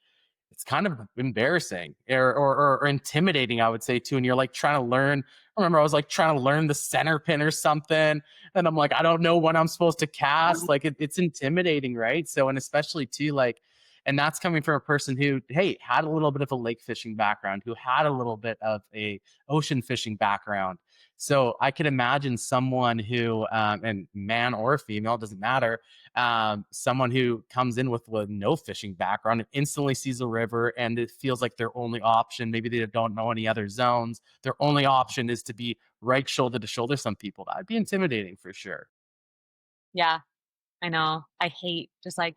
it's kind of embarrassing or intimidating, I would say too. And you're like trying to learn. I remember I was like trying to learn the center pin or something, and I'm like, I don't know when I'm supposed to cast. Like it's intimidating, right? So, and especially too, like, and that's coming from a person who, hey, had a little bit of a lake fishing background, who had a little bit of a ocean fishing background. So I could imagine someone who, and man or female, doesn't matter, someone who comes in with no fishing background and instantly sees a river and it feels like their only option, maybe they don't know any other zones, their only option is to be right shoulder to shoulder. Some people, that'd be intimidating for sure. Yeah, I know. I hate just, like,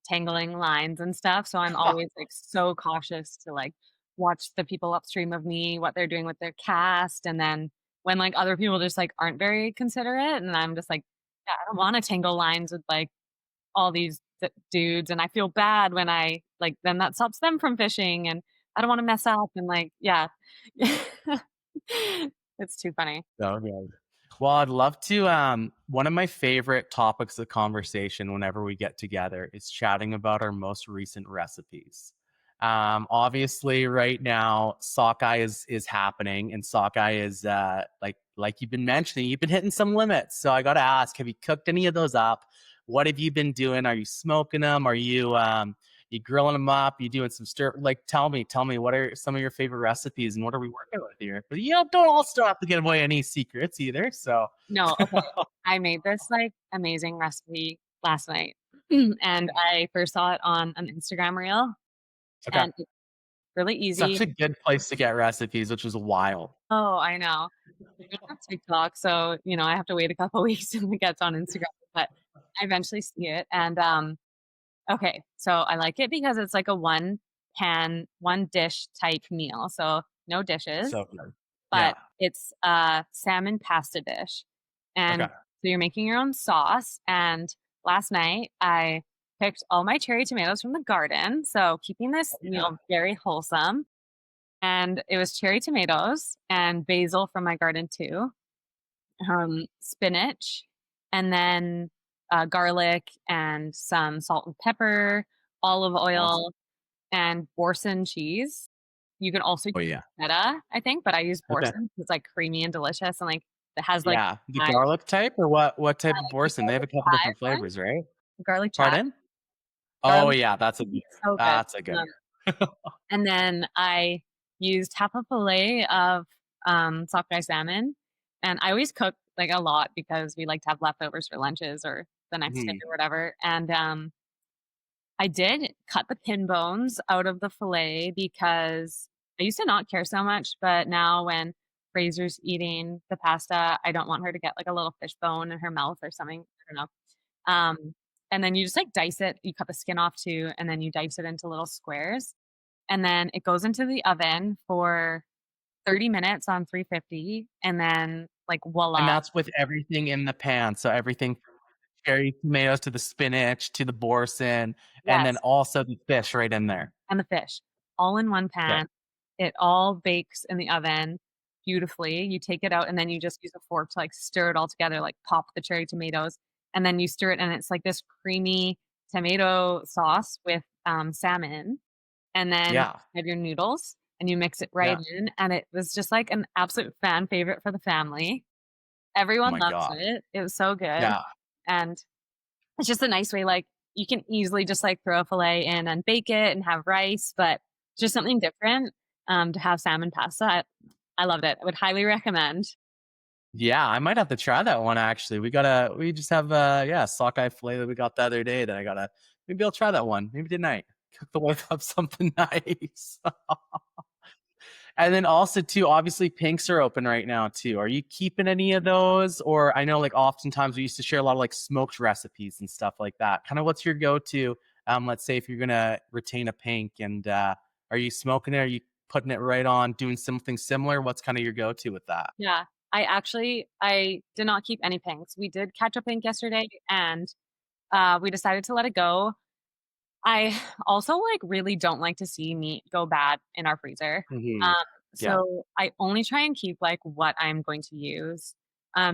tangling lines and stuff, so I'm always, like, so cautious to, like, watch the people upstream of me, what they're doing with their cast, and then when, like, other people just, like, aren't very considerate, and I'm just like, "Yeah, I don't wanna tangle lines with, like, all these dudes," and I feel bad when I like, then that stops them from fishing, and I don't wanna mess up and, like yeah. It's too funny. Oh, yeah. Well, I'd love to. One of my favorite topics of conversation whenever we get together is chatting about our most recent recipes. Obviously, right now, sockeye is happening, and sockeye is like you've been mentioning, you've been hitting some limits. So I got to ask, have you cooked any of those up? What have you been doing? Are you smoking them? Are you grilling them up? You doing some stir? Like, tell me, what are some of your favorite recipes and what are we working with here? But you know, don't also have to give away any secrets either. So, No, okay. I made this, like, amazing recipe last night, and I first saw it on an Instagram reel, okay, and it's really easy. such a good place to get recipes, which is wild. Oh, I know. I don't have TikTok, so, I have to wait a couple weeks till it gets on Instagram, but I eventually see it, and, okay, so I like it because it's like a one pan, one dish type meal, so no dishes, So good. but Yeah. it's a salmon pasta dish, and Okay. so you're making your own sauce, and last night, I picked all my cherry tomatoes from the garden, so keeping this Yeah. meal very wholesome, and it was cherry tomatoes and basil from my garden too, spinach, and then, garlic and some salt and pepper, olive Awesome. oil, and Boursin cheese. You can also Oh use yeah. feta, I think, but I use Okay. Boursin. It's, like, creamy and delicious, and, like, it has, like, Yeah. The I garlic type or what type of the Boursin? They have a garlic couple chive different one, flavors, right? the garlic chive, Pardon? Oh garlic yeah, that's a good. so good. That's a good. Um, and then I used half a fillet of, sockeye salmon, and I always cook, like, a lot because we like to have leftovers for lunches or the next day Mhm. or whatever, and, I did cut the pin bones out of the fillet because I used to not care so much, but now when Fraser's eating the pasta, I don't want her to get, like, a little fish bone in her mouth or something, I don't know. And then you just, like, dice it. You cut the skin off too, and then you dice it into little squares, and then it goes into the oven for 30 minutes on 350, and then, like, And voila. that's with everything in the pan. So everything from cherry tomatoes to the spinach to the boursin, and then Yes, also the fish right in there. and the fish, all in one Okay. pan. It all bakes in the oven beautifully. You take it out, and then you just use a fork to, like, stir it all together, like, pop the cherry tomatoes, and then you stir it, and it's like this creamy tomato sauce with, salmon, and then you Yeah. have your noodles, and you mix it right Yeah. in, and it was just, like, an absolute fan favorite for the family. Oh Everyone my loves god. it. It was so good, Yeah. and it's just a nice way, like, you can easily just, like, throw a filet in and bake it and have rice, but just something different, to have salmon pasta. I loved it. I would highly recommend. Yeah, I might have to try that one actually. We just have yeah, sockeye fillet that we got the other day that I gotta maybe I'll try that one. Maybe tonight. Cook the wife up something nice. And then also too, obviously pinks are open right now too. Are you keeping any of those? Or I know like oftentimes we used to share a lot of like smoked recipes and stuff like that. Kind of what's your go-to? Let's say if you're gonna retain a pink and are you smoking it? Are you putting it right on, doing something similar? What's kind of your go-to with that? Yeah. I did not keep any pinks. We did catch a pink yesterday, and, we decided to let it go. I also, like, really don't like to see meat go bad in our freezer. Hmm. Um, Yeah. so I only try and keep, like, what I'm going to use.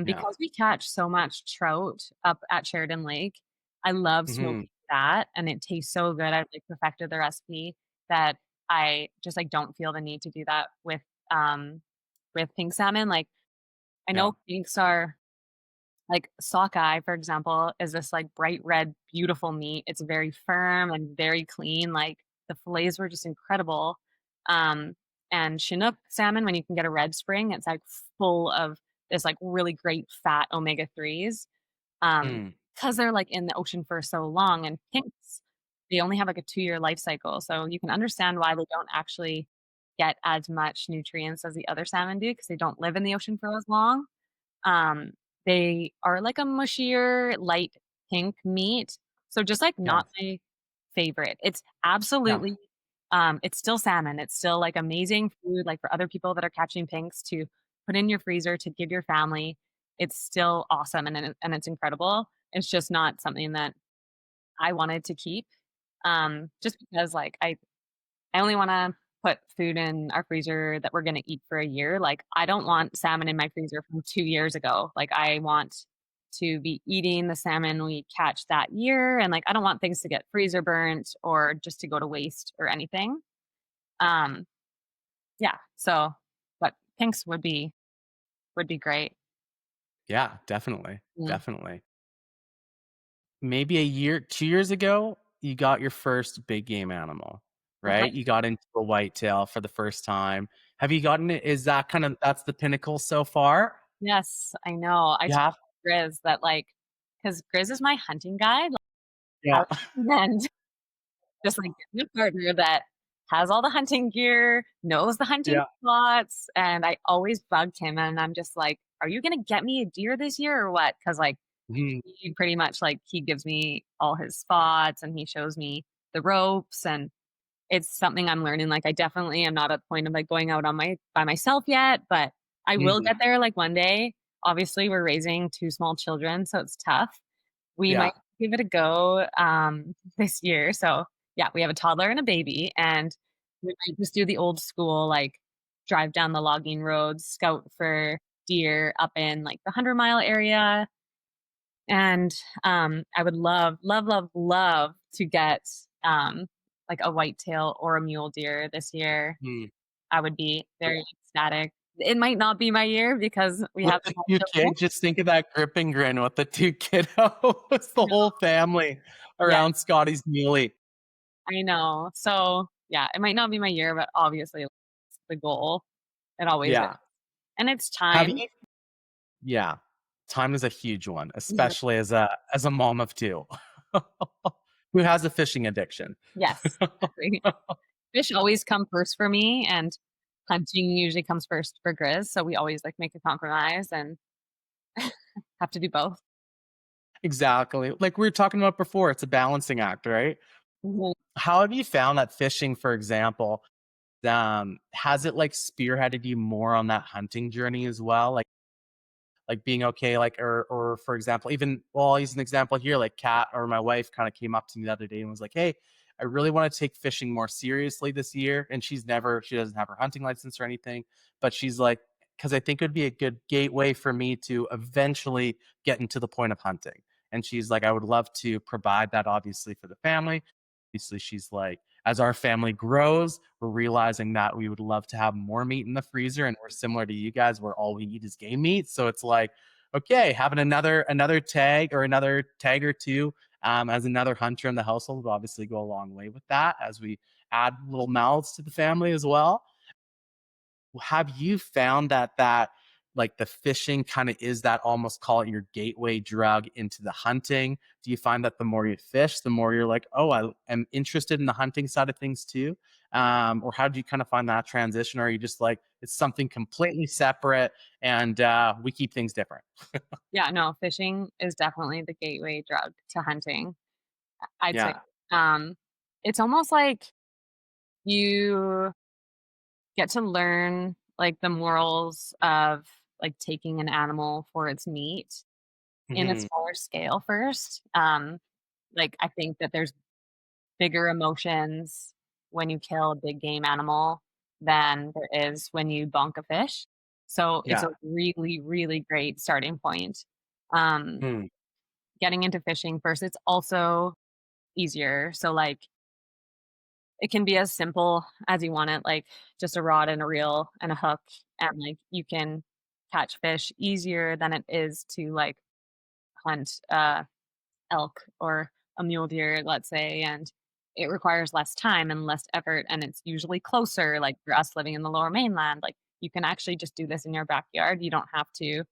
Yeah. Because we catch so much trout up at Sheridan Lake, I love Hmm. smoking that, and it tastes so good. I've, like, perfected the recipe that I just, like, don't feel the need to do that with pink salmon. Like, I Yeah. know pinks are like, sockeye, for example, is this, like, bright red, beautiful meat. It's very firm and very clean, like, the fillets were just incredible. Um, and Chinook salmon, when you can get a red spring, it's, like, full of this, like, really great fat omega-3s, um, Mm. because 'cause they're, like, in the ocean for so long, and pinks, they only have, like, a 2-year life cycle, so you can understand why they don't actually get as much nutrients as the other salmon do, because they don't live in the ocean for as long. Um, they are like a mushier, light pink meat, so just, like, Yeah. not my favorite. It's Yeah. absolutely it's still salmon, it's still, like, amazing food, like, for other people that are catching pinks to put in your freezer to give your family. It's still awesome, and it's incredible. It's just not something that I wanted to keep, just because, like, I only wanna put food in our freezer that we're gonna eat for a year. Like, I don't want salmon in my freezer from 2 years ago. Like, I want to be eating the salmon we catch that year, and, like, I don't want things to get freezer burnt or just to go to waste or anything. Um, yeah, so but pinks would be great. Yeah, definitely. Mm, Definitely. Maybe a year, 2 years ago, you got your first big game animal, okay. right? You got into a whitetail for the first time. Have you gotten it? Is that kind of that's the pinnacle so far? Yes, I know. I You told have? Grizz that, like, because Grizz is my hunting guide, like, I Yeah. recommend just, like, getting a partner that has all the hunting gear, knows the hunting Yeah. spots, and I always bugged him, and I'm just like, "Are you gonna get me a deer this year or what?" Because like, Mhm. he pretty much, like, he gives me all his spots, and he shows me the ropes, and it's something I'm learning. Like, I definitely am not at the point of, like, going out on my by myself yet, but I will Mhm. get there, like, one day. Obviously, we're raising 2 small children, so it's tough. We Yeah. might give it a go, this year. So, yeah, we have a toddler and a baby, and we might just do the old school, like, drive down the logging roads, scout for deer up in, like, the 100-mile area, and, I would love, love, love, love to get, like, a whitetail or a mule deer this year. Mm. I would be Yeah. very ecstatic. It might not be my year because we With have the small 2 children. kids, just think of that grip and grin with the 2 kiddos, the No. whole family Yeah. around Scotty's muley. I know. So, yeah, it might not be my year, but obviously it's the goal. It always is. Yeah. And it's Have time. you Yeah. Time is a huge one, especially as a mom of 2 who has a fishing addiction. Yes, exactly. Fish always come first for me, and hunting usually comes first for Grizz, so we always, like, make a compromise and have to do both. Exactly. Like we were talking about before, it's a balancing act, right? Mhm. How have you found that fishing, for example, has it like spearheaded you more on that hunting journey as well? Like being okay, like or for example, even well, I'll use an example here, like Kat or my wife kind of came up to me the other day and was like, "Hey, I really want to take fishing more seriously this year." And she doesn't have her hunting license or anything, but she's like, because I think it would be a good gateway for me to eventually get into the point of hunting. And she's like, I would love to provide that obviously for the family. Obviously, she's like, as our family grows, we're realizing that we would love to have more meat in the freezer, and we're similar to you guys where all we eat is game meat. So it's like, okay, having another tag or another tag or two as another hunter in the household would obviously go a long way with that as we add little mouths to the family as well. Have you found that like the fishing kind of is that almost call it your gateway drug into the hunting? Do you find that the more you fish, the more you're like, oh, I am interested in the hunting side of things too? Or how do you kind of find that transition? Or are you just like it's something completely separate and we keep things different? Yeah, no, fishing is definitely the gateway drug to hunting. I'd say, Yeah. um, it's almost like you get to learn, like, the morals of, like, taking an animal for its meat in a Hmm. smaller scale first. Like, I think that there's bigger emotions when you kill a big game animal than there is when you bonk a fish. So, it's Yeah. a really, really great starting point. Um, Hmm. Getting into fishing first, it's also easier. So, like, it can be as simple as you want it, like, just a rod and a reel and a hook, and, like, you can catch fish easier than it is to, like, hunt, elk or a mule deer, let's say, and it requires less time and less effort, and it's usually closer, like, for us living in the Lower Mainland, like, you can actually just do this in your backyard, you don't have to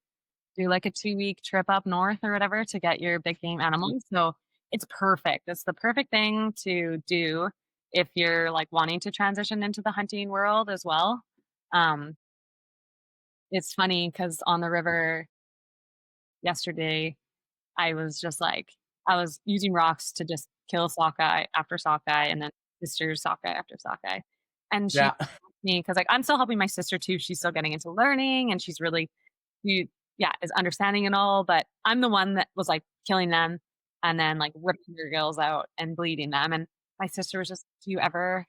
do, like, a 2-week trip up north or whatever to get your big game animals, so it's perfect. It's the perfect thing to do if you're, like, wanting to transition into the hunting world as well. Um, it's funny because on the river yesterday, I was just like I was using rocks to just kill sockeye after sockeye and then sisters sockeye after sockeye, and she Yeah. asked me because like, I'm still helping my sister too, she's still getting into learning, and she's really she yeah, is understanding it all, but I'm the one that was, like, killing them and then, like, ripping their gills out and bleeding them, and my sister was just, do you ever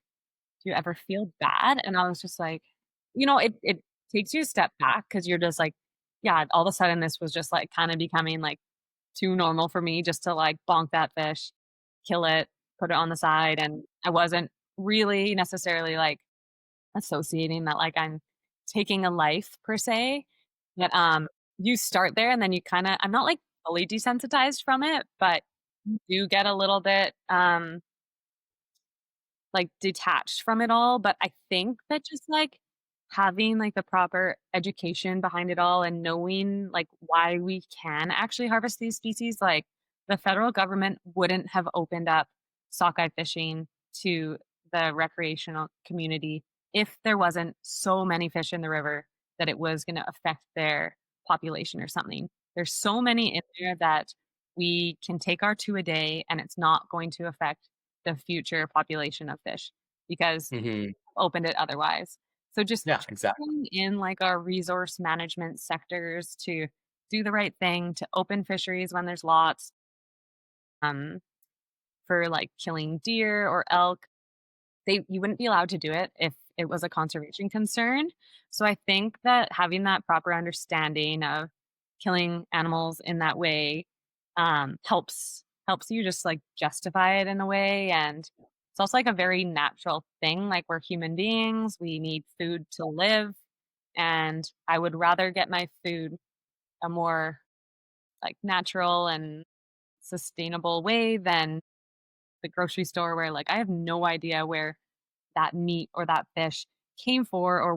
feel bad?" And I was just like it takes you a step back because 'cause you're just like, yeah, all of a sudden this was just, like, kinda becoming, like, too normal for me just to, like, bonk that fish, kill it, put it on the side, and I wasn't really necessarily, like, associating that, like, I'm taking a life per se, but, you start there and then you kinda I'm not, like, fully desensitized from it, but you do get a little bit, like, detached from it all, but I think that just, like, having, like, the proper education behind it all and knowing, like, why we can actually harvest these species, like, the federal government wouldn't have opened up sockeye fishing to the recreational community if there wasn't so many fish in the river that it was gonna affect their population or something. There's so many in there that we can take our 2 a day, and it's not going to affect the future population of fish because Hmm. opened it otherwise. So just Yeah. Exactly. training in like our resource management sectors to do the right thing, to open fisheries when there's lots, um, for like killing deer or elk they you wouldn't be allowed to do it if it was a conservation concern. So I think that having that proper understanding of killing animals in that way, helps you just, like, justify it in a way, and it's also, like, a very natural thing, like, we're human beings, we need food to live, and I would rather get my food a more, like, natural and sustainable way than the grocery store where, like, I have no idea where that meat or that fish came for or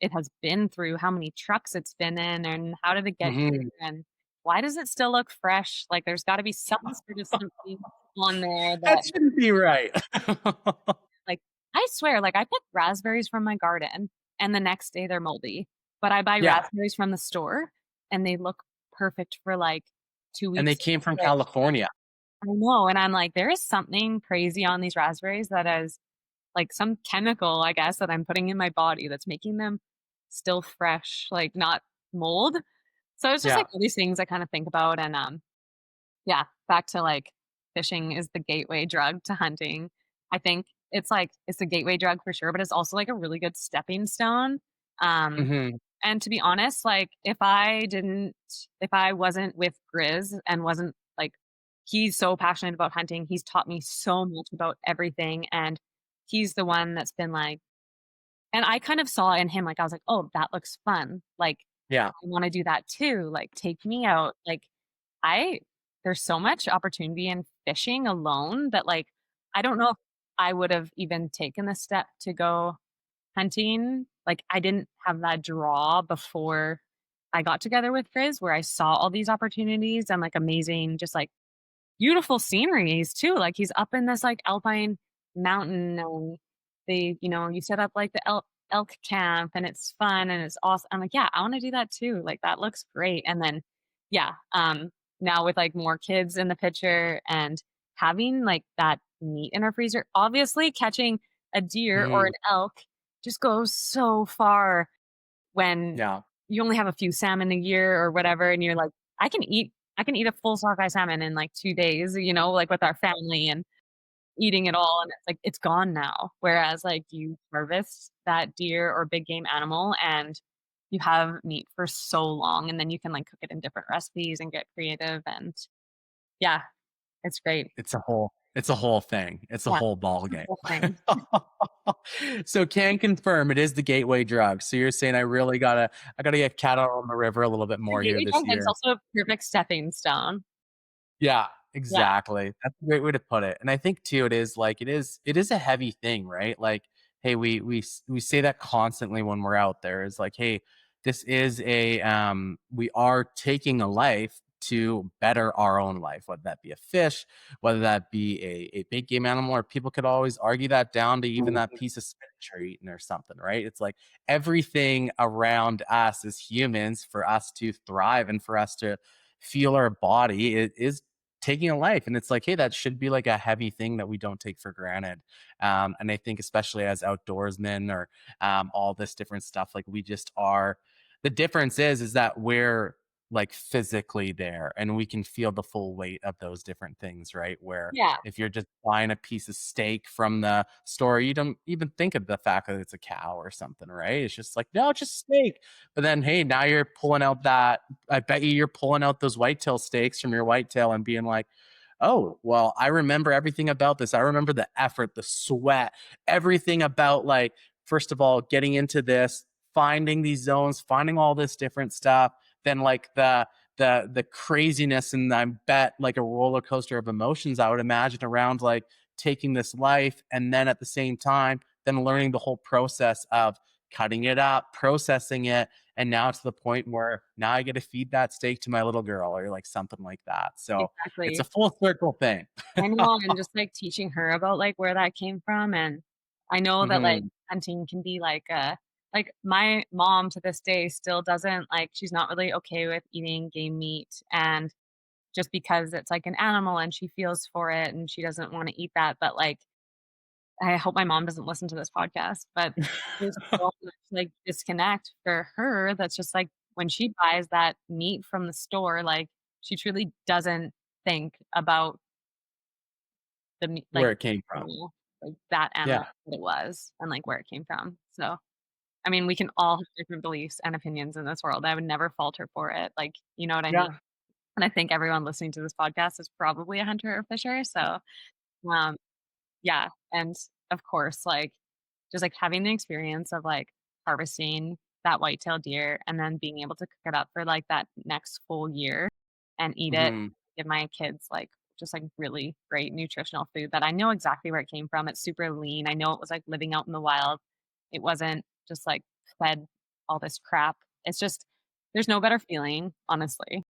it has been through, how many trucks it's been in, and how did it get Hmm. here, and why does it still look fresh? Like, there's gotta be some sort of something on there That that shouldn't be right. like, I swear, like, I picked raspberries from my garden, and the next day they're moldy. But I buy Yeah. raspberries from the store, and they look perfect for, like, 2 And they weeks in came the from fridge. California. I know, and I'm like, "There is something crazy on these raspberries that is, like, some chemical, I guess, that I'm putting in my body that's making them still fresh, like, not mold." So it's just, like, Yeah. all these things I kinda think about, and, yeah, back to, like, fishing is the gateway drug to hunting. I think it's, like, it's a gateway drug for sure, but it's also, like, a really good stepping stone. Um, Mhm. and to be honest, like, if I wasn't with Grizz and wasn't, like, he's so passionate about hunting, he's taught me so much about everything, and he's the one that's been, like, and I kind of saw in him, like, I was like, "Oh, that looks fun." Like, Yeah. I wanna do that too, like, take me out, like, I there's so much opportunity in fishing alone that, like, I don't know if I would have even taken the step to go hunting. Like, I didn't have that draw before I got together with Grizz where I saw all these opportunities and, like, amazing just, like, beautiful sceneries too, like, he's up in this, like, alpine mountain, and you set up, like, the elk camp, and it's fun, and it's awesome. I'm like, "Yeah, I wanna do that too, like, that looks great," and then, yeah, now with, like, more kids in the picture and having, like, that meat in our freezer, obviously, catching a deer or Mhm. an elk just goes so far when Yeah. you only have a few salmon a year or whatever, and you're like, I can eat a full sockeye salmon in, like, 2 days, like, with our family and eating it all, and it's like, it's gone now. Whereas, like, you harvest that deer or big game animal, and you have meat for so long, and then you can, like, cook it in different recipes and get creative, and yeah, it's great. It's a whole thing. It's a Yeah, whole ball the game. whole thing. So can confirm it is the gateway drug. So you're saying I gotta get cat out on the river a little bit The more here gateway this drug, but it's year. also a perfect stepping stone. Yeah, Yeah, exactly. That's a great way to put it. And I think too, it is a heavy thing, right? Like, hey, we say that constantly when we're out there. Is like, hey, this is we are taking a life to better our own life, whether that be a fish, whether that be a big game animal, or people could always argue that down to even that piece of spinach you're eating or something, right? It's like everything around us as humans, for us to thrive and for us to feel our body, it is taking a life. And it's like, hey, that should be like a heavy thing that we don't take for granted. And I think especially as outdoorsmen or all this different stuff, like we just are, the difference is that we're like physically there and we can feel the full weight of those different things, right? Where yeah, if you're just buying a piece of steak from the store, you don't even think of the fact that it's a cow or something, right? It's just like, no, it's just steak. But then, hey, now you're pulling out that, I bet you're pulling out those whitetail steaks from your whitetail and being like, oh, well, I remember everything about this. I remember the effort, the sweat, everything about, like, first of all, getting into this, finding these zones, finding all this different stuff, then like the craziness, and I bet like a roller coaster of emotions, I would imagine, around like taking this life, and then at the same time, then learning the whole process of cutting it up, processing it, and now to the point where now I get to feed that steak to my little girl or like something like that. So it's a exactly. full circle thing. I know, and just, like, teaching her about, like, where that came from, and I know that, like, Mhm. hunting can be, like, my mom to this day still doesn't like, she's not really okay with eating game meat, and just because it's, like, an animal and she feels for it and she doesn't wanna eat that, but, like, I hope my mom doesn't listen to this podcast, but there's so much, like, disconnect for her that's just, like, when she buys that meat from the store, like, she truly doesn't think about the meat, like, Where it came from. animal, like, that animal, Yeah. what it was, and, like, where it came from, so, I mean, we can all have different beliefs and opinions in this world, I would never fault her for it, like, you know what I mean? Yeah. And I think everyone listening to this podcast is probably a hunter or fisher, so, um, yeah, and, of course, like, just, like, having the experience of, like, harvesting that white-tailed deer and then being able to cook it up for, like, that next full year and eat it, Mhm. give my kids, like, just, like, really great nutritional food that I know exactly where it came from. It's super lean. I know it was, like, living out in the wild. It wasn't just, like, fed all this crap. It's just there's no better feeling, honestly.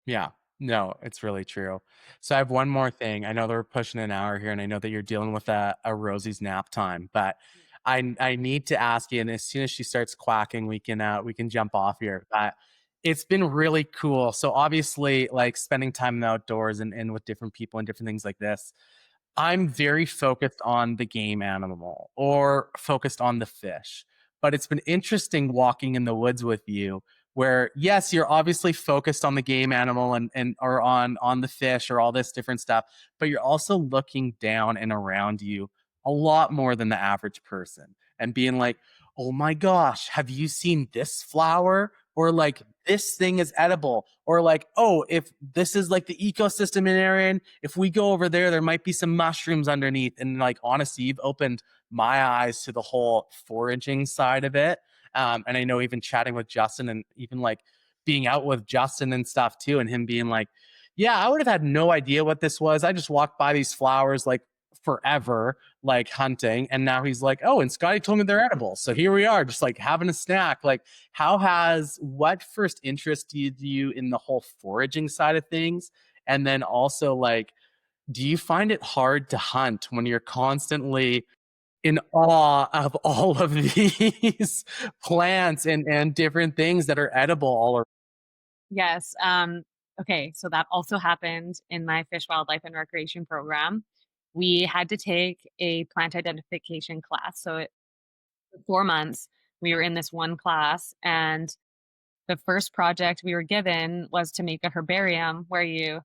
Yeah. No, it's really true. So I have one more thing. I know that we're pushing an hour here, and I know that you're dealing with a Rosie's nap time, but I need to ask you, and as soon as she starts quacking, we can jump off here. But it's been really cool. So obviously, like spending time in the outdoors and with different people and different things like this, I'm very focused on the game animal or focused on the fish. But it's been interesting walking in the woods with you where yes, you're obviously focused on the game animal and or on the fish or all this different stuff, but you're also looking down and around you a lot more than the average person and being like, "Oh my gosh, have you seen this flower?" Or like this thing is edible, or like, oh, if this is like the ecosystem in area, if we go over there, there might be some mushrooms underneath. And like, honestly, you've opened my eyes to the whole foraging side of it. And I know even chatting with Justin and even like being out with Justin and stuff too, and him being like, yeah, I would have had no idea what this was. I just walked by these flowers like forever, like hunting. And now he's like, oh, and Scotty told me they're edible. So here we are, just like having a snack. Like, what first interested you in the whole foraging side of things? And then also, like, do you find it hard to hunt when you're constantly in awe of all of these plants and different things that are edible all around? Yes. Okay. So that also happened in my fish, wildlife, and recreation program. We had to take a plant identification class. For 4 months, we were in this one class, and the first project we were given was to make a herbarium where you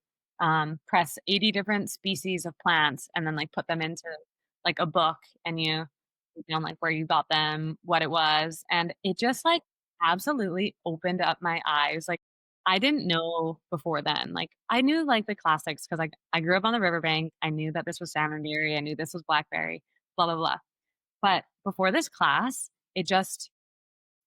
press 80 different species of plants and then like put them into like a book, and you write down like where you got them, what it was, and it just like absolutely opened up my eyes. Like I didn't know before then. Like I knew like the classics because like I grew up on the riverbank. I knew that this was salmonberry. I knew this was blackberry. Blah blah blah. But before this class, it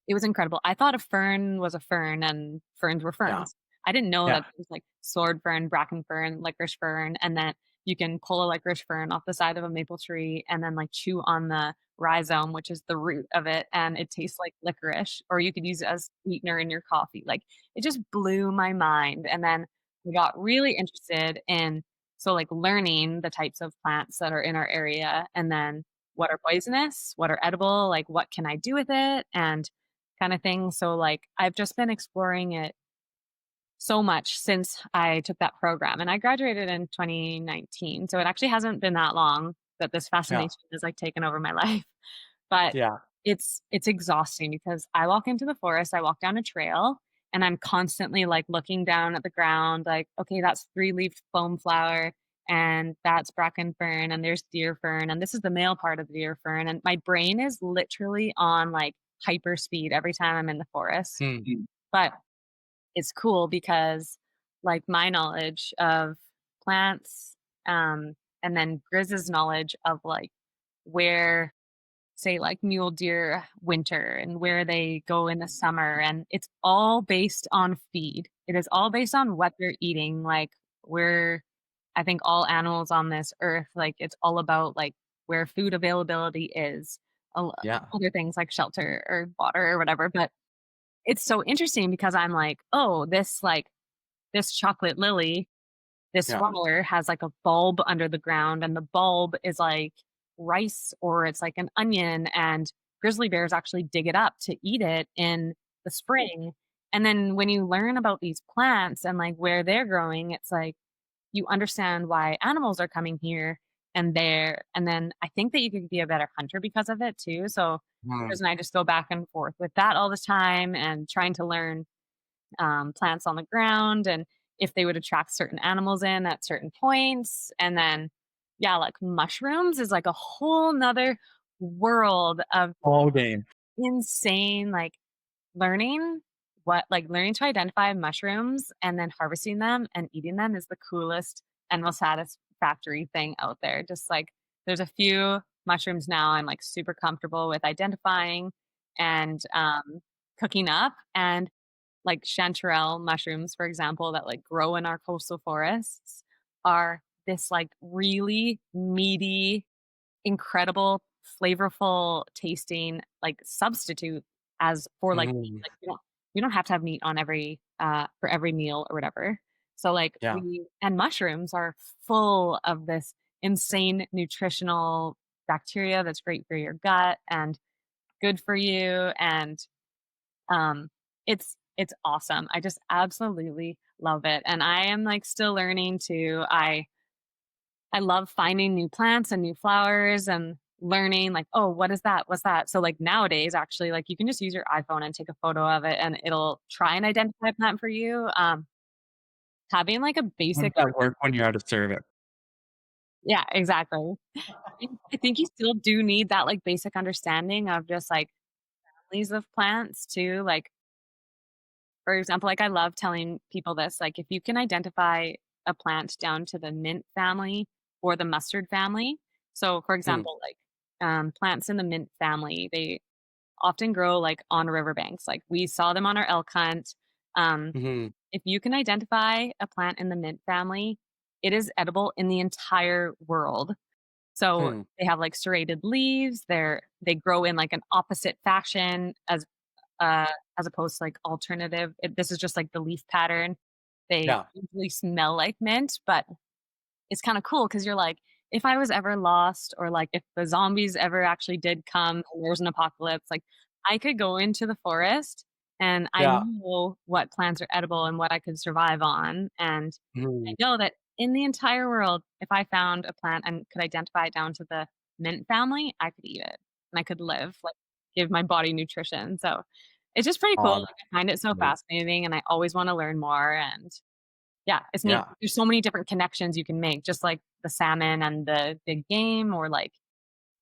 was incredible. I thought a fern was a fern and ferns were Yeah. ferns. I didn't know that Yeah. there's like sword fern, bracken fern, licorice fern, and that you can pull a licorice fern off the side of a maple tree and then like chew on the rhizome, which is the root of it, and it tastes like licorice, or you could use it as sweetener in your coffee. Like it just blew my mind. And then we got really interested in like learning the types of plants that are in our area, and then what are poisonous, what are edible, like what can I do with it, and kind of thing. So like I've just been exploring it so much since I took that program, and I graduated in 2019. So it actually hasn't been that long that this Yeah. fascination has like taken over my life. But Yeah. it's exhausting because I walk into the forest, I walk down a trail, and I'm constantly like looking down at the ground like, okay, that's three-leaf foam flower, and that's bracken fern, and there's deer fern, and this is the male part of the deer fern, and my brain is literally on like hyper speed every time I'm in the forest. Hmm. But it's cool because like my knowledge of plants, and then Grizz's knowledge of like where say like mule deer winter and where they go in the summer, and it's all based on feed. It is all based on what they're eating. Like we're I think all animals on this earth, like it's all about like where food availability is. Yeah. Other things like shelter or water or whatever. But it's so interesting because I'm like, oh, this chocolate lily, this Yeah. flower has like a bulb under the ground, and the bulb is like rice or it's like an onion, and grizzly bears actually dig it up to eat it in the spring. And then when you learn about these plants and like where they're growing, it's like you understand why animals are coming here and there. And then I think that you could be a better hunter because of it too. So Hmm. Chris and I just go back and forth with that all the time and trying to learn plants on the ground and if they would attract certain animals in at certain points. And then, yeah, like mushrooms is like a whole nother world of All game. insane, like learning learning to identify mushrooms and then harvesting them and eating them is the coolest and most satisfactory thing out there. Just like there's a few mushrooms now I'm like super comfortable with identifying and cooking up, and like chanterelle mushrooms, for example, that like grow in our coastal forests are this like really meaty, incredible, flavorful tasting like substitute as for like meat. Mm. Like we don't have to have meat on every for every meal or whatever. So like Yeah. we and mushrooms are full of this insane nutritional bacteria that's great for your gut and good for you, and um, it's awesome. I just absolutely love it, and I am, like, still learning to I love finding new plants and new flowers and learning, like, "Oh, what is that? What's that?" So, like, nowadays, actually, like, you can just use your iPhone and take a photo of it, and it'll try and identify a plant for you. Having, like, a How does basic that work when you're out of service? Yeah, exactly. I think you still do need that, like, basic understanding of just, like, families of plants too, like, for example, like, I love telling people this, like, if you can identify a plant down to the mint family or the mustard family. So, for Hmm. example, like, plants in the mint family, they often grow, like, on riverbanks, like, we saw them on our elk hunt. Um, Hmm. if you can identify a plant in the mint family, it is edible in the entire world. So, Hmm. they have, like, serrated leaves, they grow in, like, an opposite fashion uh, as opposed to, like, alternative this is just, like, the leaf pattern. They Yeah. usually smell like mint, but it's kinda cool because 'cause you're like, if I was ever lost or, like, if the zombies ever actually did come and there was an apocalypse, like, I could go into the forest and I Yeah. know what plants are edible and what I could survive on, and I Mhm. know that in the entire world, if I found a plant and could identify it down to the mint family, I could eat it, and I could live, like, give my body nutrition, so it's just pretty cool, Oh, like, I find it that's so great. fascinating, and I always wanna learn more, and yeah, it's neat. Yeah. There's so many different connections you can make, just like the salmon and the big game, or like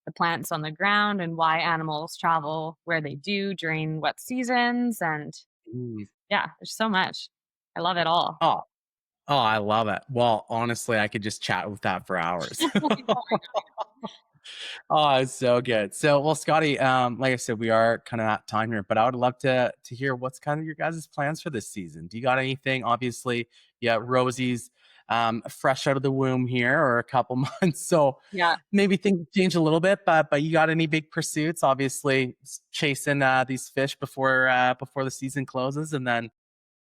the plants on the ground and why animals travel where they do during wet seasons. And Mm. yeah, there's so much. I love it all. Oh, oh, I love it. Well, honestly, I could just chat with that for hours. Oh, it's so good. So, well, Scotty, like I said, we are kind of at time here, but I would love to hear what's kind of your guys' plans for this season. Do you got anything? Obviously, yeah, Rosie's fresh out of the womb here, or a couple months, so Yeah. maybe things change a little bit. But you got any big pursuits? Obviously, chasing these fish before the season closes, and then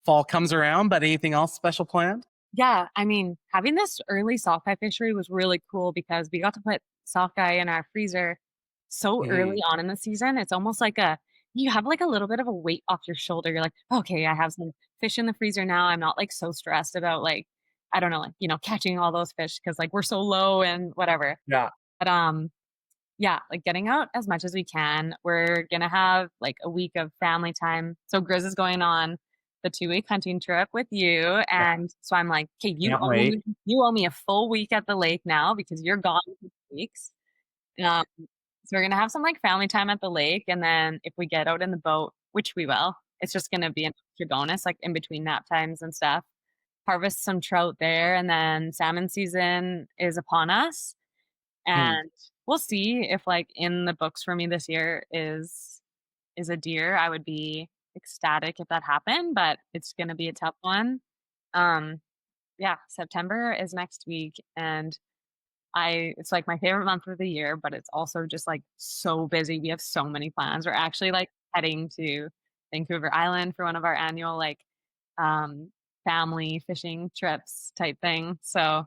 fall comes around. But anything else special planned? Yeah, I mean, having this early sockeye fishery was really cool because we got to put sockeye in our freezer so Hmm. early on in the season. It's almost like a you have like a little bit of a weight off your shoulder. You're like, okay, I have some fish in the freezer now. I'm not like so stressed about like, I don't know, like, catching all those fish because like we're so low and whatever. Yeah. But yeah, like getting out as much as we can. We're gonna have like a week of family time. So Grizz is going on the 2-week hunting trip with you. Yeah. And so I'm like, okay, Can't wait. you owe me a full week at the lake now because you're gone for 2 weeks. Um, so we're gonna have some like family time at the lake. And then if we get out in the boat, which we will, it's just gonna be an extra bonus, like in between nap times and stuff. Harvest some trout there, and then salmon season is upon us. Hmm. And we'll see if, like, in the books for me this year is a deer. I would be ecstatic if that happened, but it's gonna be a tough one. Um, yeah, September is next week, and I it's, like, my favorite month of the year, but it's also just, like, so busy. We have so many plans. We're actually, like, heading to Vancouver Island for one of our annual, like, um, family fishing trips type thing. So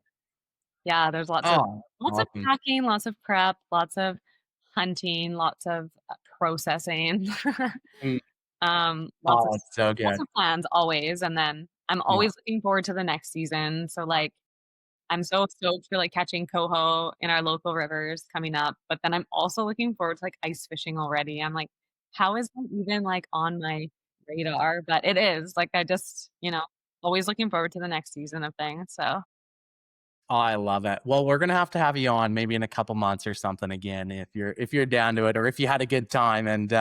yeah, there's Oh, lots of awesome. packing, lots of prep, lots of hunting, lots of, processing. Mm. Lots of Oh, it's so lots good. of plans always, and then I'm Yeah. always looking forward to the next season, so, like, I'm so stoked for, like, catching coho in our local rivers coming up, but then I'm also looking forward to, like, ice fishing already. I'm like, "How is that even, like, on my radar?" But it is, like, I just, always looking forward to the next season of things, so Oh, I love it. Well, we're gonna have to have you on maybe in a couple months or something again if you're down to it, or if you had a good time. And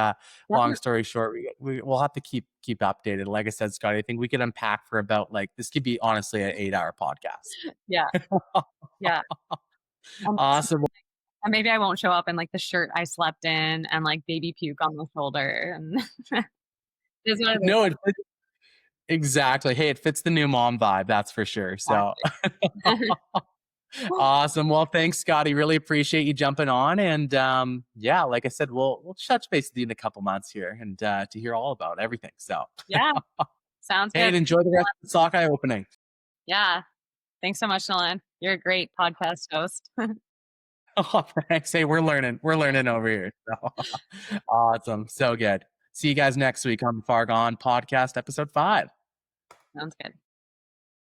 long story short, we'll have to keep updated. Like I said, Scott, I think we could unpack for about like this could be honestly an 8 hour podcast. yeah, yeah. And Awesome. and maybe I won't show up in, like, the shirt I slept in and, like, baby puke on my shoulder, and is what it is. No, exactly. Hey, it fits the new mom vibe, that's for sure. So Exactly. awesome. Well, thanks, Scotty. Really appreciate you jumping on. And yeah, like I said, we'll touch base with you in a couple months here and to hear all about everything. So Yeah, sounds hey, good. and enjoy the rest of the sockeye opening. Yeah. Thanks so much, Nolan. You're a great podcast host. Oh, thanks. Hey, we're learning. We're learning over here. So, awesome. So good. See you guys next week on the Fargone Podcast, episode 5. Sounds good.